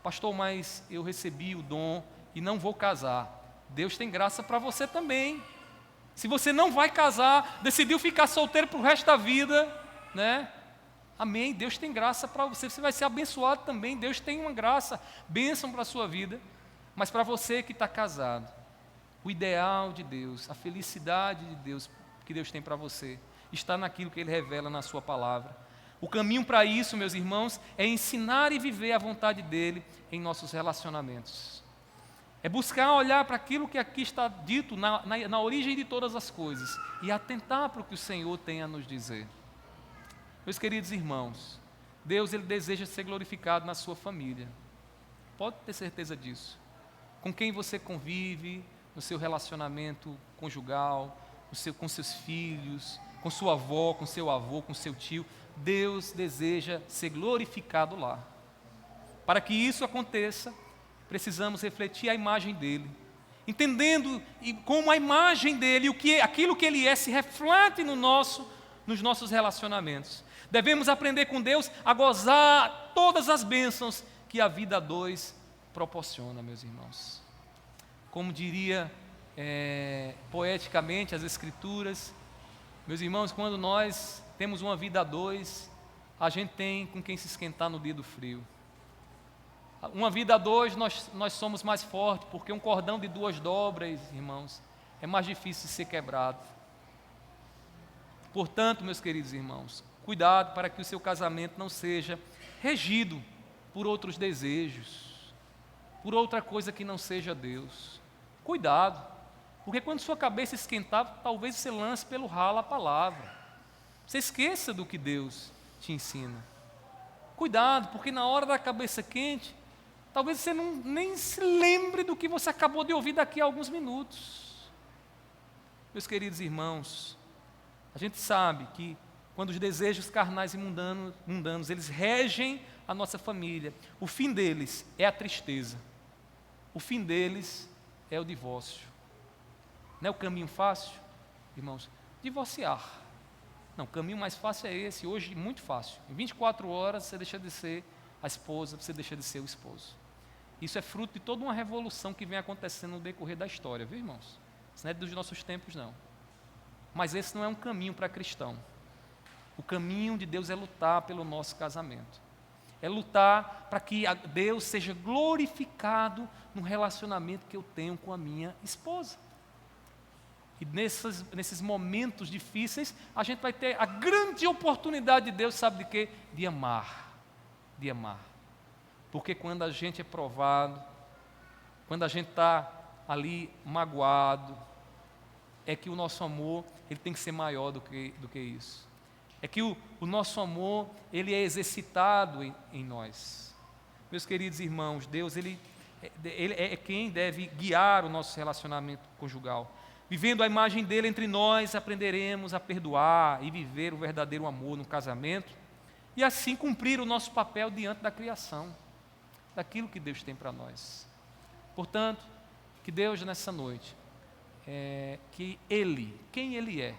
Pastor, mas eu recebi o dom e não vou casar. Deus tem graça para você também. Se você não vai casar, decidiu ficar solteiro para o resto da vida, né? Amém, Deus tem graça para você, você vai ser abençoado também, Deus tem uma graça, bênção para a sua vida. Mas para você que está casado, o ideal de Deus, a felicidade de Deus, que Deus tem para você, está naquilo que Ele revela na sua palavra. O caminho para isso, meus irmãos, é ensinar e viver a vontade dEle em nossos relacionamentos. É buscar olhar para aquilo que aqui está dito na origem de todas as coisas e atentar para o que o Senhor tem a nos dizer. Meus queridos irmãos, Deus, Ele deseja ser glorificado na sua família. Pode ter certeza disso. Com quem você convive, no seu relacionamento conjugal, com seus filhos, com sua avó, com seu avô, com seu tio, Deus deseja ser glorificado lá. Para que isso aconteça, precisamos refletir a imagem dEle, entendendo como a imagem dEle, aquilo que Ele é, se reflete nos nossos relacionamentos. Devemos aprender com Deus a gozar todas as bênçãos que a vida a dois proporciona, meus irmãos. Como diria poeticamente as Escrituras, meus irmãos, quando nós temos uma vida a dois, a gente tem com quem se esquentar no dia do frio. Uma vida a dois, nós somos mais fortes, porque um cordão de 2 dobras, irmãos, é mais difícil de ser quebrado. Portanto, meus queridos irmãos, cuidado para que o seu casamento não seja regido por outros desejos, por outra coisa que não seja Deus. Cuidado, porque quando sua cabeça esquentar, talvez você lance pelo ralo a palavra. Você esqueça do que Deus te ensina. Cuidado, porque na hora da cabeça quente, talvez você nem se lembre do que você acabou de ouvir daqui a alguns minutos. Meus queridos irmãos, a gente sabe que quando os desejos carnais e mundanos, eles regem a nossa família, o fim deles é a tristeza. O fim deles é o divórcio. Não é o caminho fácil, irmãos? Divorciar. Não, o caminho mais fácil é esse, hoje muito fácil. Em 24 horas você deixa de ser a esposa, você deixa de ser o esposo. Isso é fruto de toda uma revolução que vem acontecendo no decorrer da história, viu, irmãos? Isso não é dos nossos tempos, não. Mas esse não é um caminho para cristão. O caminho de Deus é lutar pelo nosso casamento. É lutar para que Deus seja glorificado no relacionamento que eu tenho com a minha esposa. E nesses momentos difíceis, a gente vai ter a grande oportunidade de Deus, sabe de quê? De amar. De amar. Porque quando a gente é provado, quando a gente está ali magoado, é que o nosso amor ele tem que ser maior do que isso. É que o nosso amor ele é exercitado em nós. Meus queridos irmãos, Deus ele é quem deve guiar o nosso relacionamento conjugal. Vivendo a imagem dele entre nós, aprenderemos a perdoar e viver o verdadeiro amor no casamento e assim cumprir o nosso papel diante da criação, daquilo que Deus tem para nós. Portanto, que Deus nessa noite, que Ele, quem Ele é,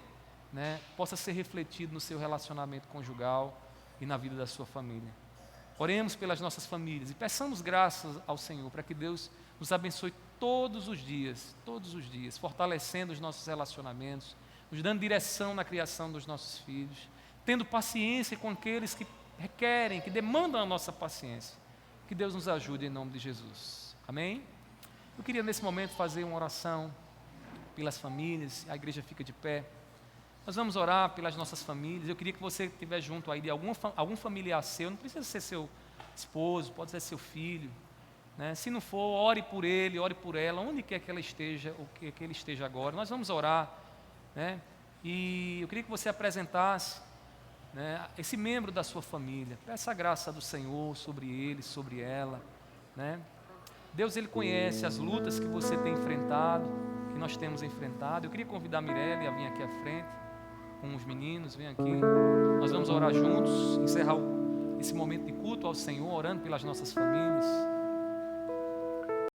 né, possa ser refletido no seu relacionamento conjugal e na vida da sua família. Oremos pelas nossas famílias e peçamos graças ao Senhor para que Deus nos abençoe todos os dias, fortalecendo os nossos relacionamentos, nos dando direção na criação dos nossos filhos, tendo paciência com aqueles que requerem, que demandam a nossa paciência. Que Deus nos ajude em nome de Jesus. Amém? Eu queria nesse momento fazer uma oração pelas famílias, a igreja fica de pé. Nós vamos orar pelas nossas famílias. Eu queria que você estiver junto aí de algum familiar seu, não precisa ser seu esposo, pode ser seu filho, né? Se não for, ore por ele, ore por ela, onde quer que ela esteja, ou que ele esteja agora. Nós vamos orar, né? E eu queria que você apresentasse, né, esse membro da sua família. Peça a graça do Senhor sobre ele, sobre ela, né? Deus, Ele conhece as lutas que você tem enfrentado, que nós temos enfrentado. Eu queria convidar a Mirelle a vir aqui à frente com os meninos, vem aqui. Nós vamos orar juntos, encerrar esse momento de culto ao Senhor, orando pelas nossas famílias.